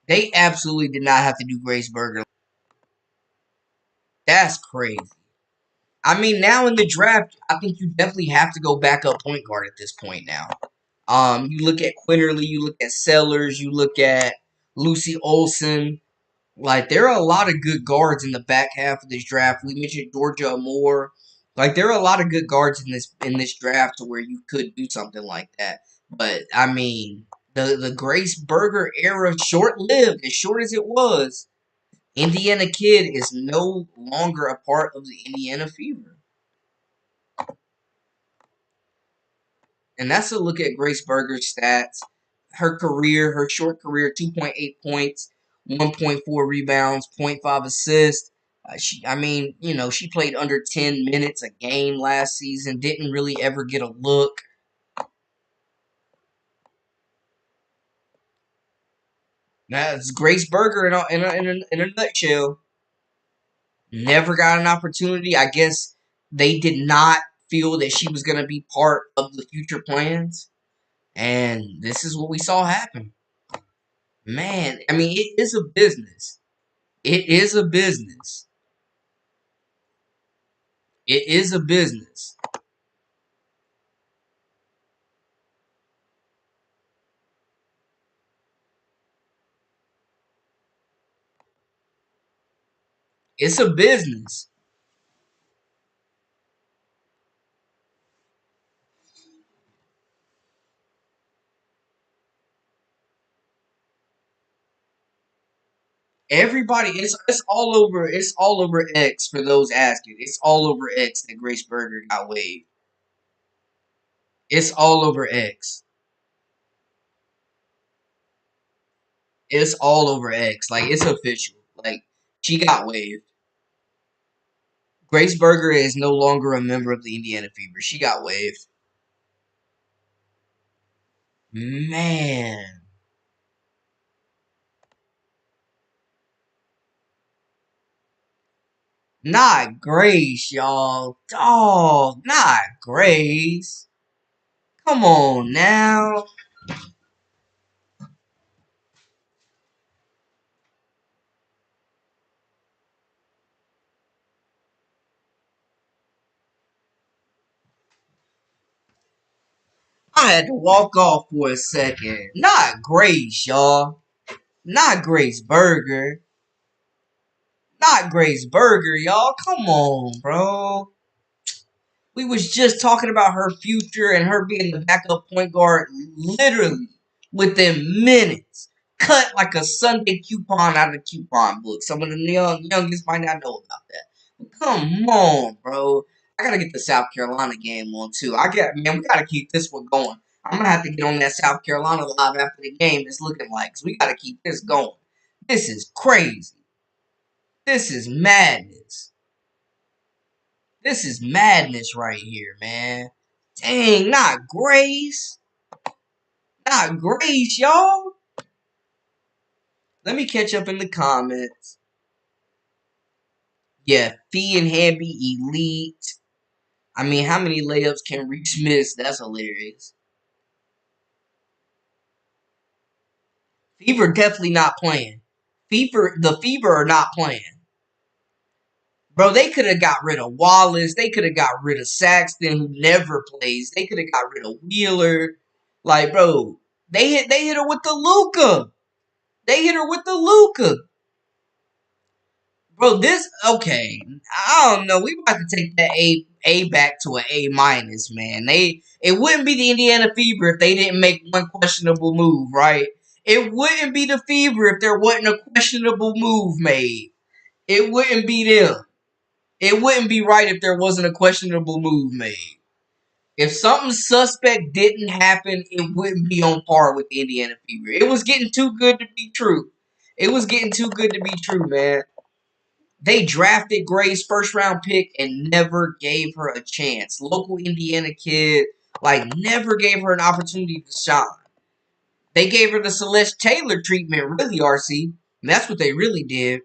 They absolutely did not have to do Grace Berger. That's crazy. I mean, now in the draft, I think you definitely have to go back up point guard at this point now. You look at Quinterly, you look at Sellers, you look at Lucy Olson. Like there are a lot of good guards in the back half of this draft. We mentioned Georgia Moore. Like there are a lot of good guards in this draft to where you could do something like that. But I mean, the Grace Berger era, short lived, as short as it was, Indiana Kid is no longer a part of the Indiana Fever. And that's a look at Grace Berger's stats. Her short career, 2.8 points, 1.4 rebounds, zero point 0.5 assists. I mean, she played under 10 minutes a game last season. Didn't really ever get a look. That's Grace Berger in a nutshell. Never got an opportunity. I guess they did not feel that she was going to be part of the future plans. And this is what we saw happen. Man, I mean, it is a business. It is a business. It is a business. It's a business. Everybody, it's all over X for those asking. It's all over X that Grace Berger got waived. It's all over X. It's all over X. Like it's official. Like she got waived. Grace Berger is no longer a member of the Indiana Fever. She got waived. Man. Not Grace, y'all. Dog, not Grace. Come on now. I had to walk off for a second. Not Grace, y'all. Not Grace Berger. Not Grace Berger, y'all. Come on, bro. We was just talking about her future and her being the backup point guard literally within minutes. Cut like a Sunday coupon out of the coupon book. Some of the youngest might not know about that. But come on, bro. I gotta get the South Carolina game on too. We gotta keep this one going. I'm gonna have to get on that South Carolina live after the game. It's looking like, cause we gotta keep this going. This is crazy. This is madness. This is madness right here, man. Dang, not Grace. Not Grace, y'all. Let me catch up in the comments. Yeah, Fee and Hamby elite. I mean, how many layups can Reese miss? That's hilarious. Fever definitely not playing. The Fever are not playing. Bro, they could have got rid of Wallace. They could have got rid of Saxton, who never plays. They could have got rid of Wheeler. Like, bro, they hit her with the Luca. They hit her with the Luca. Bro, okay. I don't know. We about to take that A back to an A minus, man. It wouldn't be the Indiana Fever if they didn't make one questionable move, right? It wouldn't be the Fever if there wasn't a questionable move made. It wouldn't be them. It wouldn't be right if there wasn't a questionable move made. If something suspect didn't happen, it wouldn't be on par with the Indiana Fever. It was getting too good to be true. It was getting too good to be true, man. They drafted Grace first round pick and never gave her a chance. Local Indiana kid, like, never gave her an opportunity to shine. They gave her the Celeste Taylor treatment, really, RC. And that's what they really did.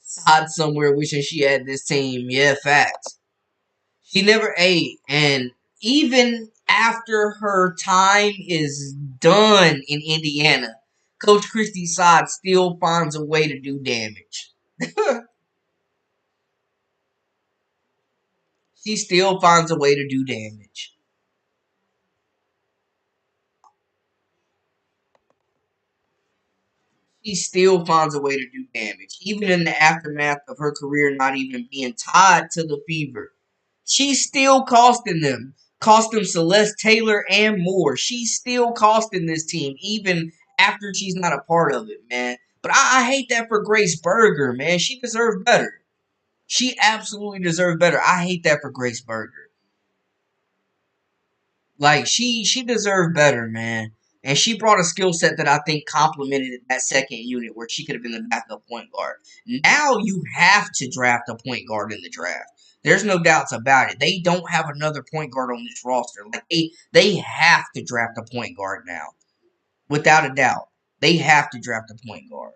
Sod somewhere wishing she had this team. Yeah, facts. She never ate. And even after her time is done in Indiana, Coach Christy Sod still finds a way to do damage. She still finds a way to do damage. She still finds a way to do damage. Even in the aftermath of her career not even being tied to the Fever. She's still costing them. Cost them Celeste Taylor and more. She's still costing this team, even after she's not a part of it, man. But I hate that for Grace Berger, man. She deserved better. She absolutely deserved better. I hate that for Grace Berger. Like, she deserved better, man. And she brought a skill set that I think complemented that second unit where she could have been the backup point guard. Now you have to draft a point guard in the draft. There's no doubts about it. They don't have another point guard on this roster. Like, they have to draft a point guard now. Without a doubt. They have to draft a point guard.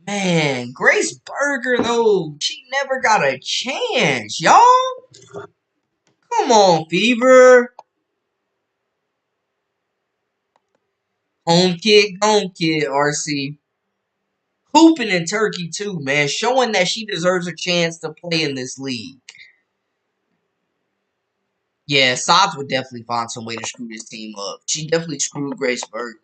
Man, Grace Berger, though, she never got a chance, y'all. Come on, Fever. Home kid, gone kid, RC. Hooping in Turkey, too, man. Showing that she deserves a chance to play in this league. Yeah, Sods would definitely find some way to screw this team up. She definitely screwed Grace Berger.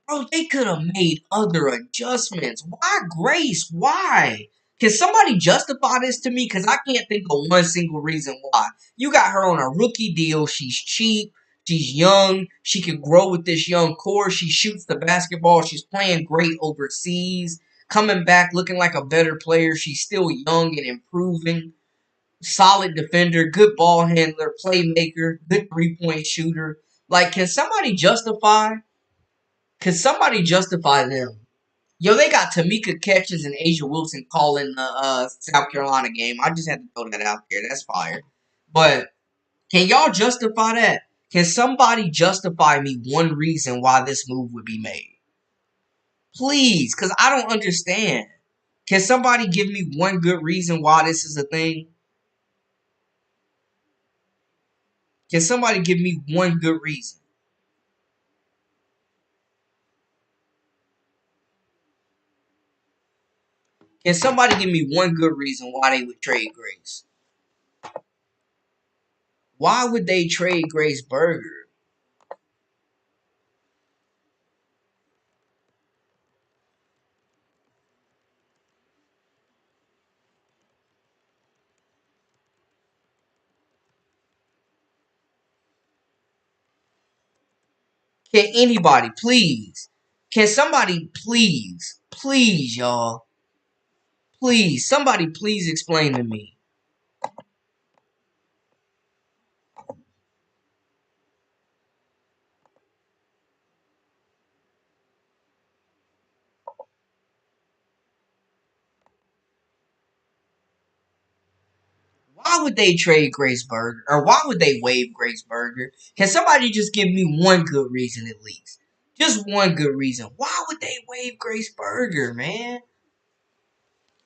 Bro, they could have made other adjustments. Why Grace? Why? Can somebody justify this to me? Because I can't think of one single reason why. You got her on a rookie deal. She's cheap. She's young. She can grow with this young core. She shoots the basketball. She's playing great overseas. Coming back looking like a better player. She's still young and improving. Solid defender. Good ball handler. Playmaker. Good three-point shooter. Like, can somebody justify? Can somebody justify them? Yo, they got Tamika Catches and Asia Wilson calling the South Carolina game. I just had to throw that out there. That's fire. But can y'all justify that? Can somebody justify me one reason why this move would be made? Please, because I don't understand. Can somebody give me one good reason why this is a thing? Can somebody give me one good reason? Can somebody give me one good reason why they would trade Grace? Why would they trade Grace Berger? Can anybody please? Can somebody please, y'all? Please, somebody please explain to me. Why would they trade Grace Berger? Or why would they waive Grace Berger? Can somebody just give me one good reason at least? Just one good reason. Why would they waive Grace Berger, man?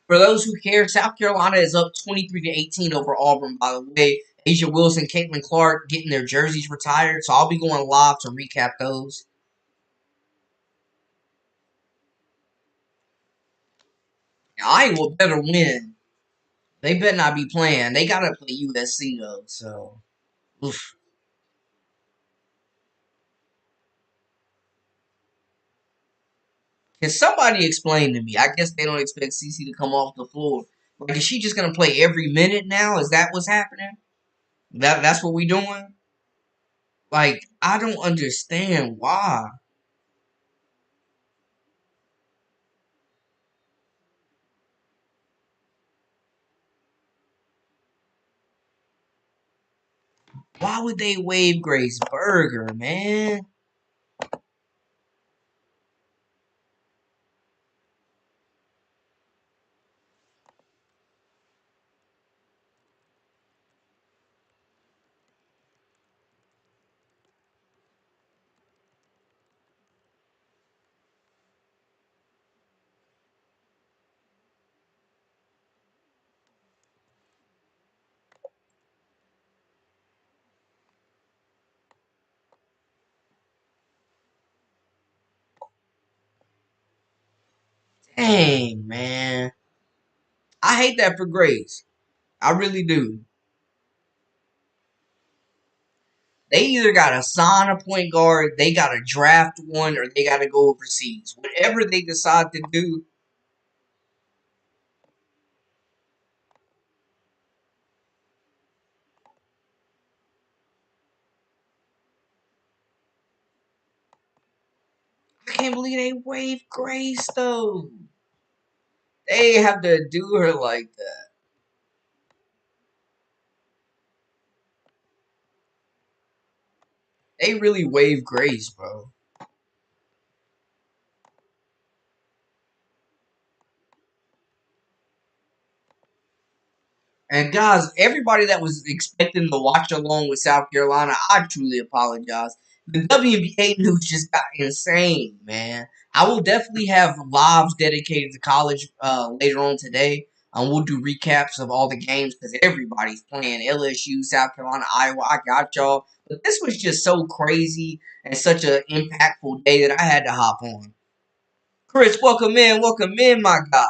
For those who care, South Carolina is up 23-18 over Auburn, by the way. Asia Wilson, Caitlin Clark getting their jerseys retired, so I'll be going live to recap those. Iowa better win. They better not be playing. They gotta play USC though, so oof. Can somebody explain to me? I guess they don't expect CC to come off the floor. Like, is she just gonna play every minute now? Is that what's happening? That's what we doing? Like, I don't understand why. Why would they waive Grace Berger, man? Dang, man. I hate that for Grace. I really do. They either gotta sign a point guard, they gotta draft one, or they gotta go overseas. Whatever they decide to do, I can't believe they waived Grace though. They have to do her like that. They really waived Grace, bro. And guys, everybody that was expecting to watch along with South Carolina, I truly apologize. The WNBA news just got insane, man. I will definitely have lives dedicated to college later on today. We'll do recaps of all the games because everybody's playing LSU, South Carolina, Iowa. I got y'all. But this was just so crazy and such an impactful day that I had to hop on. Chris, welcome in, my guy.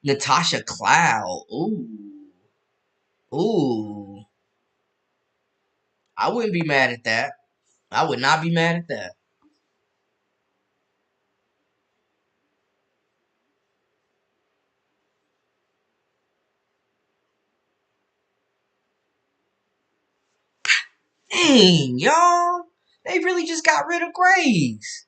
Natasha Cloud. Ooh. I wouldn't be mad at that. I would not be mad at that. Dang, y'all. They really just got rid of Grace.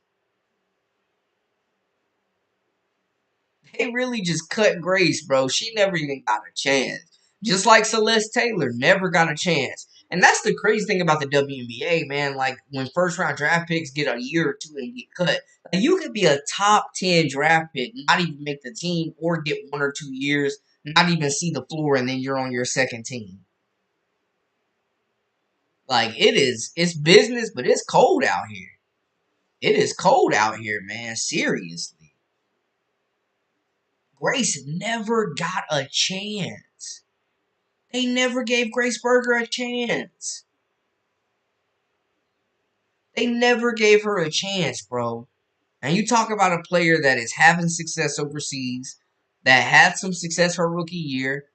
They really just cut Grace, bro. She never even got a chance. Just like Celeste Taylor never got a chance. And that's the crazy thing about the WNBA, man. Like, when first round draft picks get a year or two and get cut, like, you could be a top 10 draft pick, not even make the team, or get 1 or 2 years, not even see the floor, and then you're on your second team. Like, it's business, but it's cold out here. It is cold out here, man. Seriously. Grace never got a chance. They never gave Grace Berger a chance. They never gave her a chance, bro. And you talk about a player that is having success overseas, that had some success her rookie year,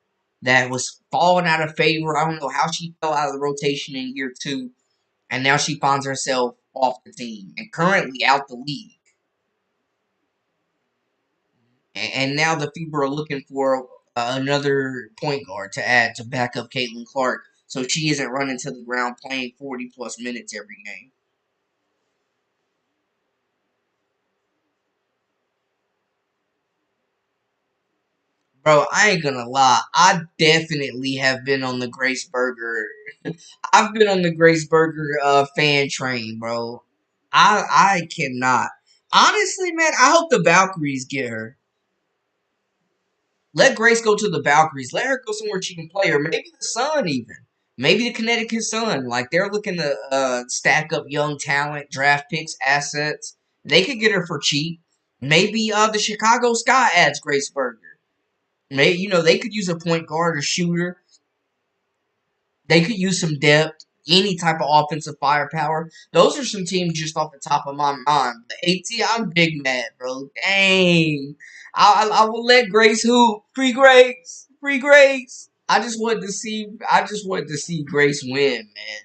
that was falling out of favor. I don't know how she fell out of the rotation in year two, and now she finds herself off the team and currently out the league. And now the FIBA are looking for another point guard to add to back up Caitlin Clark so she isn't running to the ground playing 40 plus minutes every game. Bro, I ain't gonna lie. I definitely have been on the Grace Berger. I've been on the Grace Berger fan train, bro. I cannot. Honestly, man, I hope the Valkyries get her. Let Grace go to the Valkyries. Let her go somewhere she can play, or maybe the Sun even. Maybe the Connecticut Sun. Like they're looking to stack up young talent, draft picks, assets. They could get her for cheap. Maybe the Chicago Sky adds Grace Berger. Maybe they could use a point guard or shooter. They could use some depth, any type of offensive firepower. Those are some teams just off the top of my mind. The AT, I'm big mad, bro. Dang. I will let Grace hoop. Free Grace. Free Grace. I just wanted to see Grace win, man.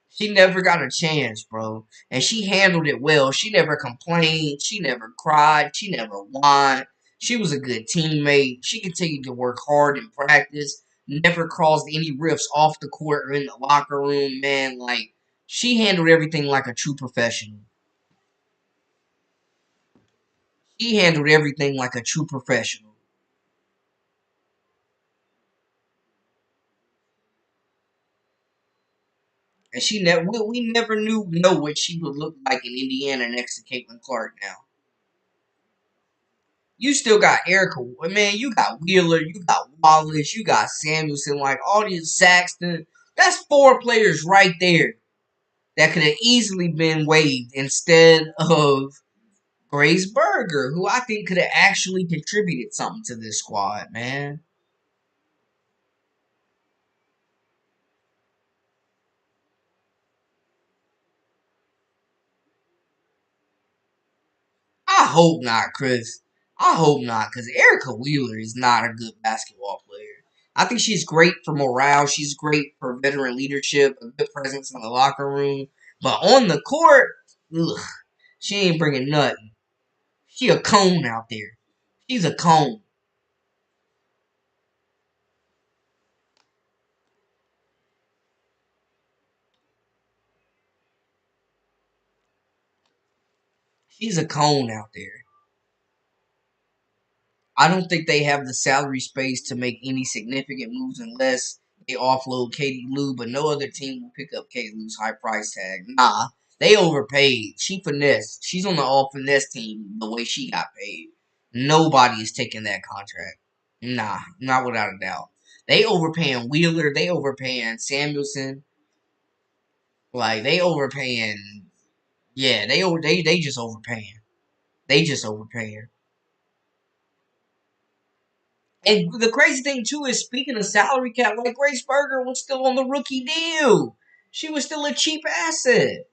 She never got a chance, bro. And she handled it well. She never complained. She never cried. She never whined. She was a good teammate. She continued to work hard in practice. Never caused any rifts off the court or in the locker room, man. Like, she handled everything like a true professional. She handled everything like a true professional. And we never know what she would look like in Indiana next to Caitlin Clark now. You still got Erica, man. You got Wheeler, you got Wallace, you got Samuelson, like all these Saxton. That's four players right there that could have easily been waived instead of Grace Berger, who I think could have actually contributed something to this squad, man. I hope not, Chris. I hope not, because Erica Wheeler is not a good basketball player. I think she's great for morale. She's great for veteran leadership, a good presence in the locker room. But on the court, ugh, she ain't bringing nothing. She a cone out there. She's a cone. She's a cone out there. I don't think they have the salary space to make any significant moves unless they offload Katie Lou, but no other team will pick up Katie Lou's high price tag. Nah, they overpaid. She finessed. She's on the all finesse team the way she got paid. Nobody is taking that contract. Nah, not without a doubt. They overpaying Wheeler. They overpaying Samuelson. Like they overpaying. Yeah, they just overpaying. They just overpaying. And the crazy thing too is, speaking of salary cap, like Grace Berger was still on the rookie deal. She was still a cheap asset.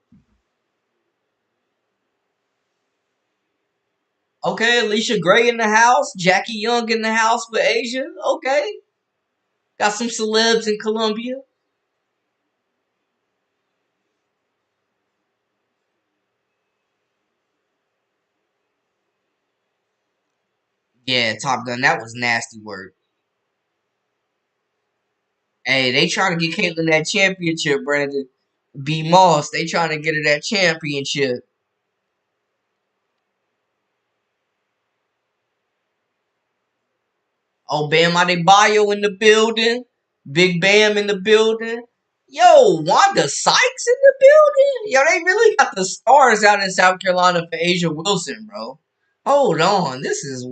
Okay, Alicia Gray in the house, Jackie Young in the house with Asia. Okay, got some celebs in Colombia. Yeah, Top Gun, that was nasty work. Hey, they trying to get Caitlyn that championship, Brandon. B Moss, they trying to get her that championship. Oh, Bam Adebayo in the building. Big Bam in the building. Yo, Wanda Sykes in the building. Yo, they really got the stars out in South Carolina for Asia Wilson, bro. Hold on, this is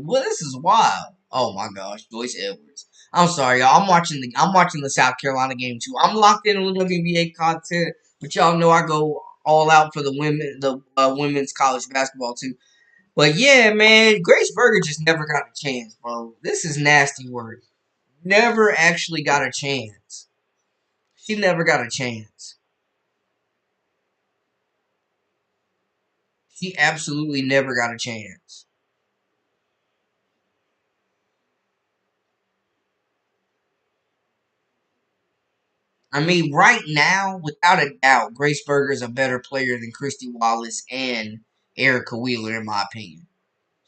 wild. Oh my gosh, Joyce Edwards. I'm sorry, y'all. I'm watching the South Carolina game too. I'm locked in with WNBA content, but y'all know I go all out for the women's college basketball too. But yeah, man, Grace Berger just never got a chance, bro. This is nasty work. Never actually got a chance. She never got a chance. She absolutely never got a chance. I mean, right now, without a doubt, Grace Berger is a better player than Christy Wallace and Erica Wheeler, in my opinion.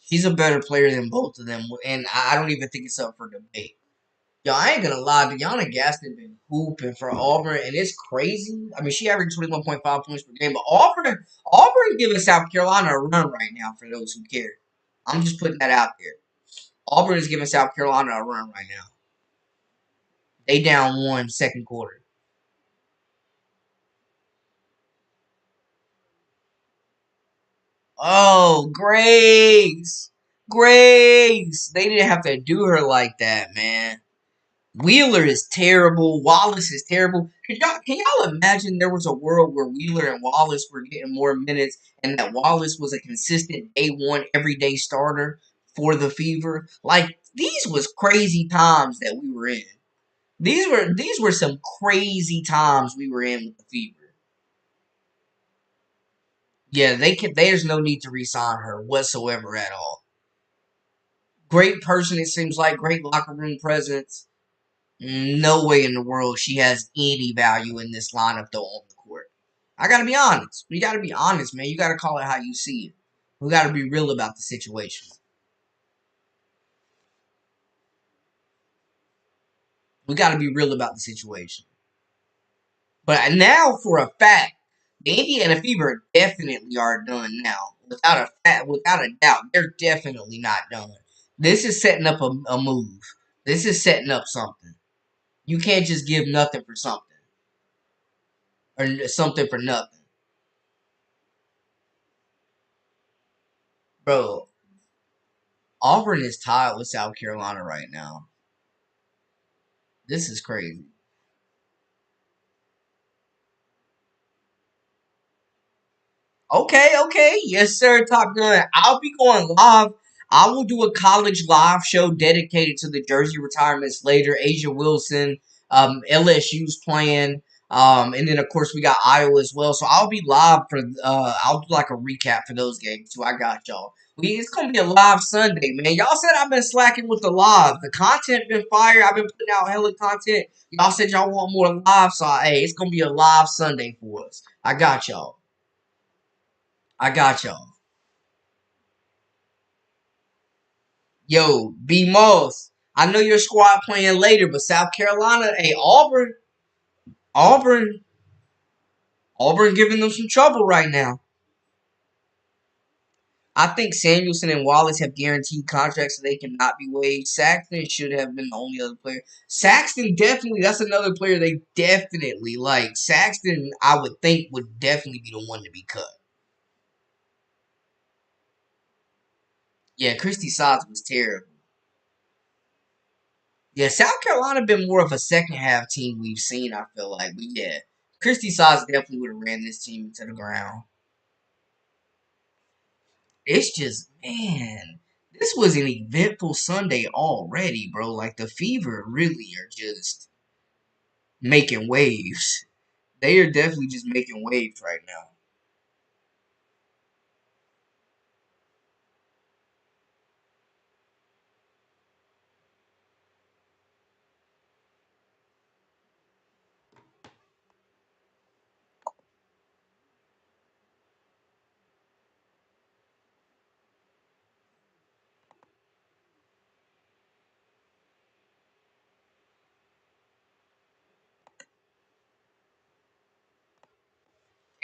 She's a better player than both of them, and I don't even think it's up for debate. Yo, I ain't gonna lie, DeWanna Gaston been hooping for Auburn, and it's crazy. I mean, she averaged 21.5 points per game, but Auburn giving South Carolina a run right now. For those who care, I'm just putting that out there. Auburn is giving South Carolina a run right now. They down one second quarter. Oh, Grace. Grace. They didn't have to do her like that, man. Wheeler is terrible. Wallace is terrible. Can y'all imagine there was a world where Wheeler and Wallace were getting more minutes and that Wallace was a consistent day one everyday starter for the Fever? Like these was crazy times that we were in. These were some crazy times we were in with the Fever. Yeah, there's no need to re-sign her whatsoever at all. Great person, it seems like. Great locker room presence. No way in the world she has any value in this lineup though on the court. I gotta be honest. We gotta be honest, man. You gotta call it how you see it. We gotta be real about the situation. We gotta be real about the situation. But now for a fact, the Indiana Fever definitely are done now. Without a doubt, they're definitely not done. This is setting up a move. This is setting up something. You can't just give nothing for something or something for nothing, bro. Auburn is tied with South Carolina right now. This is crazy. Okay, okay. Yes, sir, Top Gun. I'll be going live. I will do a college live show dedicated to the jersey retirements later. Asia Wilson, LSU's playing. And then of course we got Iowa as well. So I'll be live for I'll do like a recap for those games too. I got y'all. It's gonna be a live Sunday, man. Y'all said I've been slacking with the live. The content been fire. I've been putting out hella content. Y'all said y'all want more live, so hey, it's gonna be a live Sunday for us. I got y'all. I got y'all. Yo, B Moss. I know your squad playing later, but South Carolina, hey, Auburn, Auburn giving them some trouble right now. I think Samuelson and Wallace have guaranteed contracts so they cannot be waived. Saxton should have been the only other player. Saxton definitely, that's another player they definitely like. Saxton, I would think, would definitely be the one to be cut. Yeah, Christy Sods was terrible. Yeah, South Carolina been more of a second half team we've seen, I feel like. But yeah, Christy Sods definitely would have ran this team into the ground. It's just, man, this was an eventful Sunday already, bro. Like, the Fever really are just making waves. They are definitely just making waves right now.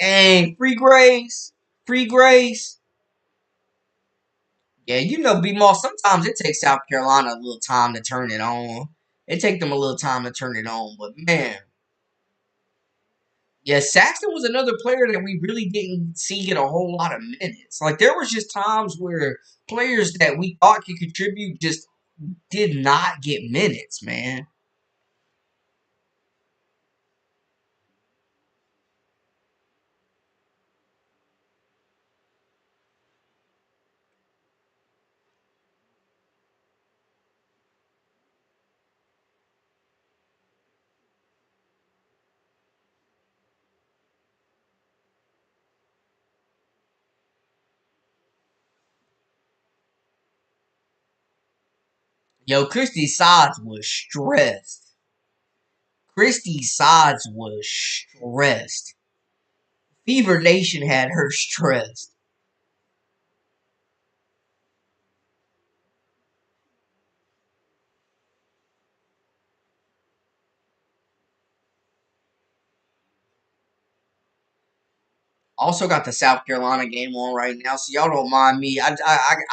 And free Grace. Free Grace. Yeah, you know, B Moss, sometimes it takes South Carolina a little time to turn it on. It take them a little time to turn it on. But, man, yeah, Saxton was another player that we really didn't see get a whole lot of minutes. Like there was just times where players that we thought could contribute just did not get minutes, man. Yo, Christy Sods was stressed. Christy Sods was stressed. Fever Nation had her stressed. Also got the South Carolina game on right now, so y'all don't mind me. I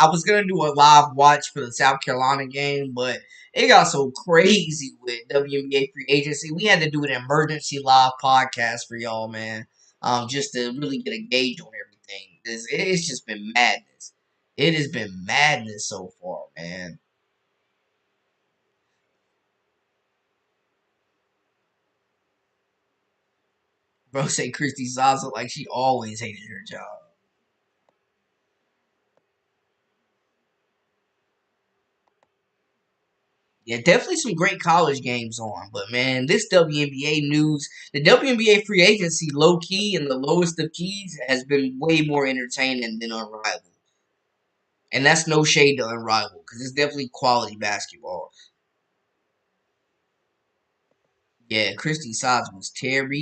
was gonna do a live watch for the South Carolina game, but it got so crazy with WNBA free agency. We had to do an emergency live podcast for y'all, man, just to really get a gauge on everything. It's just been madness. It has been madness so far, man. Bro say Christy Zaza like she always hated her job. Yeah, definitely some great college games on. But man, this WNBA news, the WNBA free agency low key and the lowest of keys has been way more entertaining than Unrivaled. And that's no shade to Unrivaled because it's definitely quality basketball. Yeah, Christy Sides was terrible.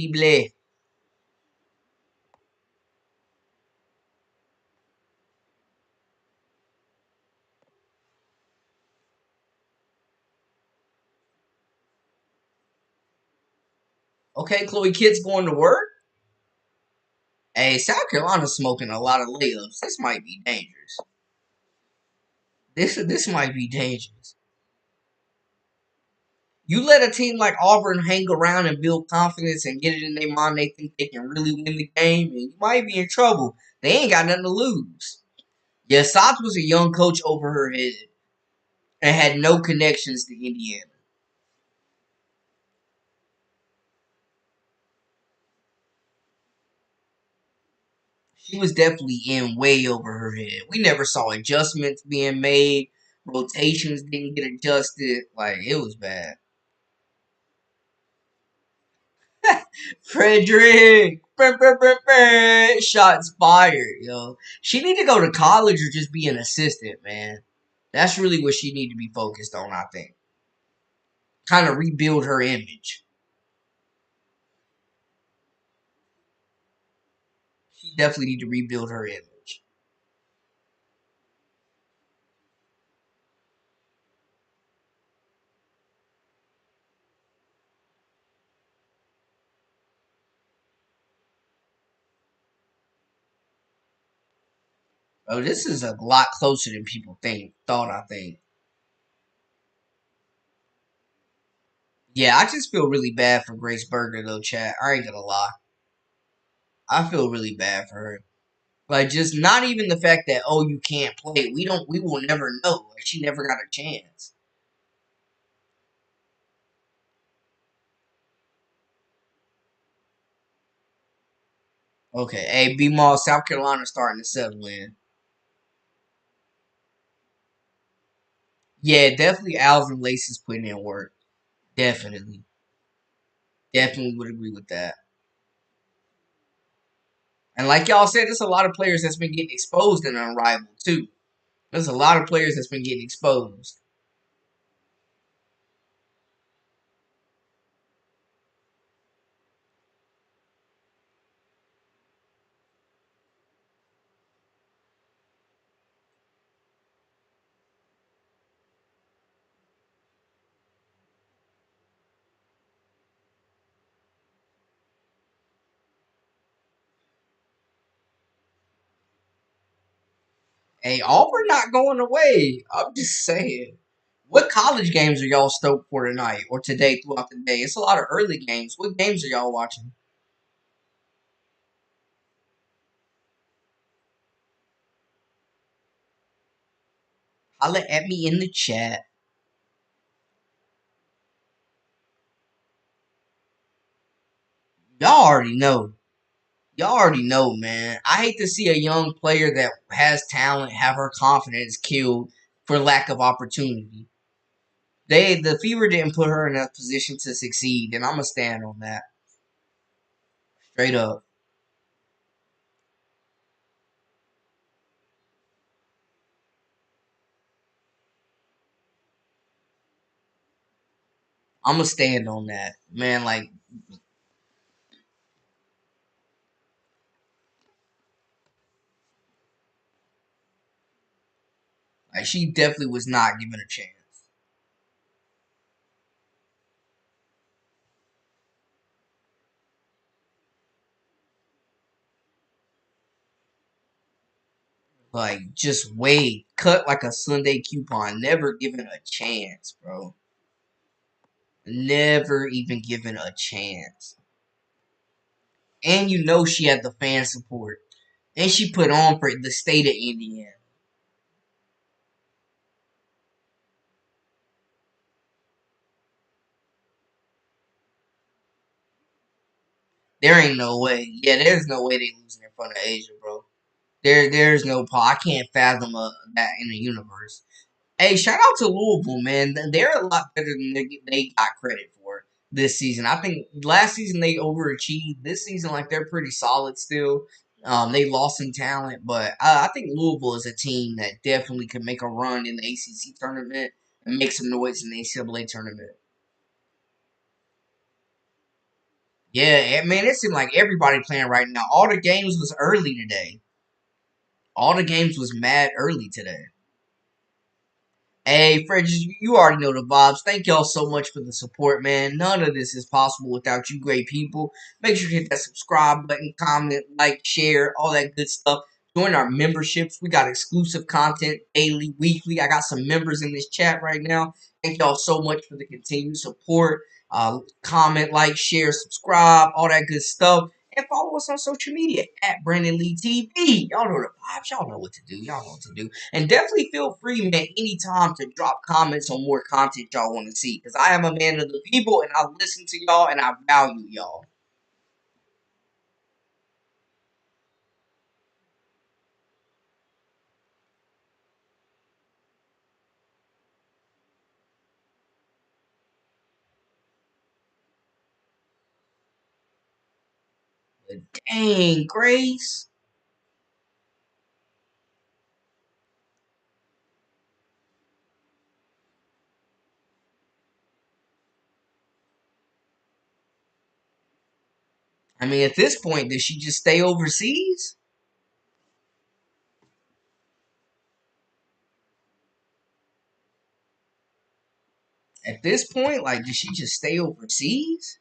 Okay, Chloe Kitt's going to work. Hey, South Carolina's smoking a lot of layups. This might be dangerous. This might be dangerous. You let a team like Auburn hang around and build confidence and get it in their mind they think they can really win the game, and you might be in trouble. They ain't got nothing to lose. Yeah, Sox was a young coach over her head and had no connections to Indiana. She was definitely in way over her head. We never saw adjustments being made. Rotations didn't get adjusted. Like, it was bad. Frederick! Shots fired, yo. She need to go to college or just be an assistant, man. That's really what she need to be focused on, I think. Kind of rebuild her image. She definitely need to rebuild her image. Oh, this is a lot closer than people thought, I think. Yeah, I just feel really bad for Grace Berger, though, chat. I ain't gonna lie. I feel really bad for her. Like, just not even the fact that, oh, you can't play. We will never know. Like, she never got a chance. Okay, hey, B-Mall, South Carolina starting to settle in. Yeah, definitely Alvin Lace is putting in work. Definitely. Definitely would agree with that. And like y'all said, there's a lot of players that's been getting exposed in Unrivaled, too. There's a lot of players that's been getting exposed. Hey, Auburn not going away. I'm just saying. What college games are y'all stoked for tonight or today throughout the day? It's a lot of early games. What games are y'all watching? Holla at me in the chat. Y'all already know. Y'all already know, man. I hate to see a young player that has talent have her confidence killed for lack of opportunity. The Fever didn't put her in a position to succeed, and I'm gonna stand on that. Straight up. I'm gonna stand on that, man. Like she definitely was not given a chance. Like just wait, cut like a Sunday coupon, never given a chance, bro. Never even given a chance. And you know she had the fan support. And she put on for the state of Indiana. There ain't no way. Yeah, there's no way they losing in front of Asia, bro. There's no I can't fathom that in the universe. Hey, shout out to Louisville, man. They're a lot better than they got credit for this season. I think last season they overachieved. This season, like they're pretty solid still. They lost some talent, but I think Louisville is a team that definitely could make a run in the ACC tournament and make some noise in the NCAA tournament. Yeah, man, it seemed like everybody playing right now. All the games was early today. All the games was mad early today. Hey, Fred, you already know the vibes. Thank y'all so much for the support, man. None of this is possible without you great people. Make sure to hit that subscribe button, comment, like, share, all that good stuff. Join our memberships. We got exclusive content daily, weekly. I got some members in this chat right now. Thank y'all so much for the continued support. Comment, like, share, subscribe, all that good stuff. And follow us on social media at Brandon Lee TV. Y'all know the vibes. Y'all know what to do. Y'all know what to do. And definitely feel free, man, anytime to drop comments on more content y'all want to see. Because I am a man of the people and I listen to y'all and I value y'all. But dang, Grace. I mean, at this point, does she just stay overseas? At this point, like, does she just stay overseas?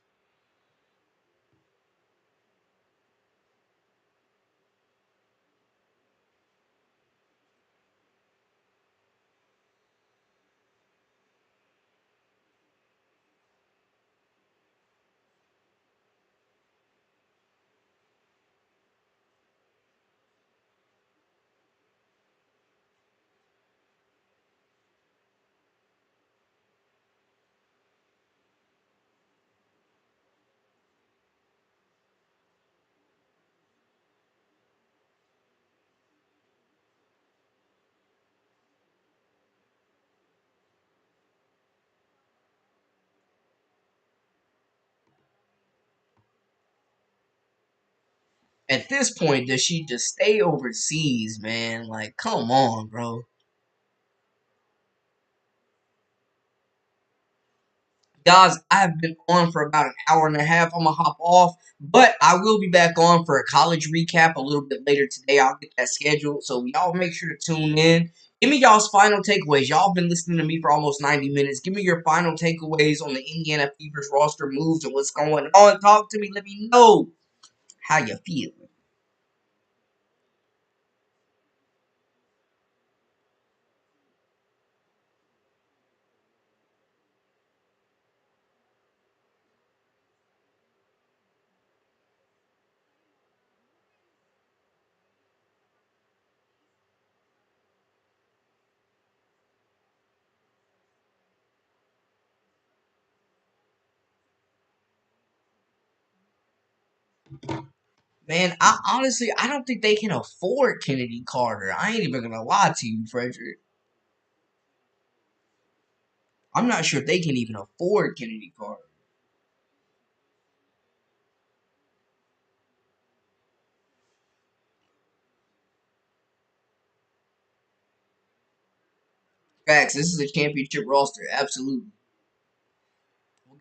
At this point, does she just stay overseas, man? Like, come on, bro. Guys, I've been on for about an hour and a half. I'm gonna hop off, but I will be back on for a college recap a little bit later today. I'll get that scheduled, so y'all make sure to tune in. Give me y'all's final takeaways. Y'all been listening to me for almost 90 minutes. Give me your final takeaways on the Indiana Fever's roster moves and what's going on. Talk to me. Let me know how you feel. Man, I don't think they can afford Kennedy Carter. I ain't even gonna lie to you, Frederick. I'm not sure if they can even afford Kennedy Carter. Facts. This is a championship roster. Absolutely.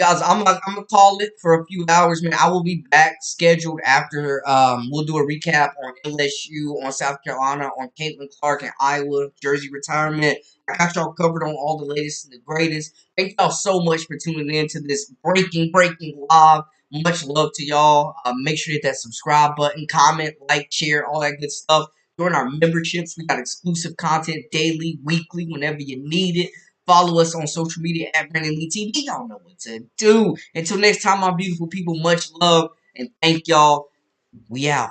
Guys, I'm gonna call it for a few hours, man. I will be back scheduled after. We'll do a recap on LSU, on South Carolina, on Caitlin Clark and Iowa jersey retirement. I got y'all covered on all the latest and the greatest. Thank y'all so much for tuning in to this breaking live. Much love to y'all. Make sure to hit that subscribe button, comment, like, share, all that good stuff. Join our memberships. We got exclusive content daily, weekly, whenever you need it. Follow us on social media at Brandon Lee TV. Y'all know what to do. Until next time, my beautiful people, much love and thank y'all. We out.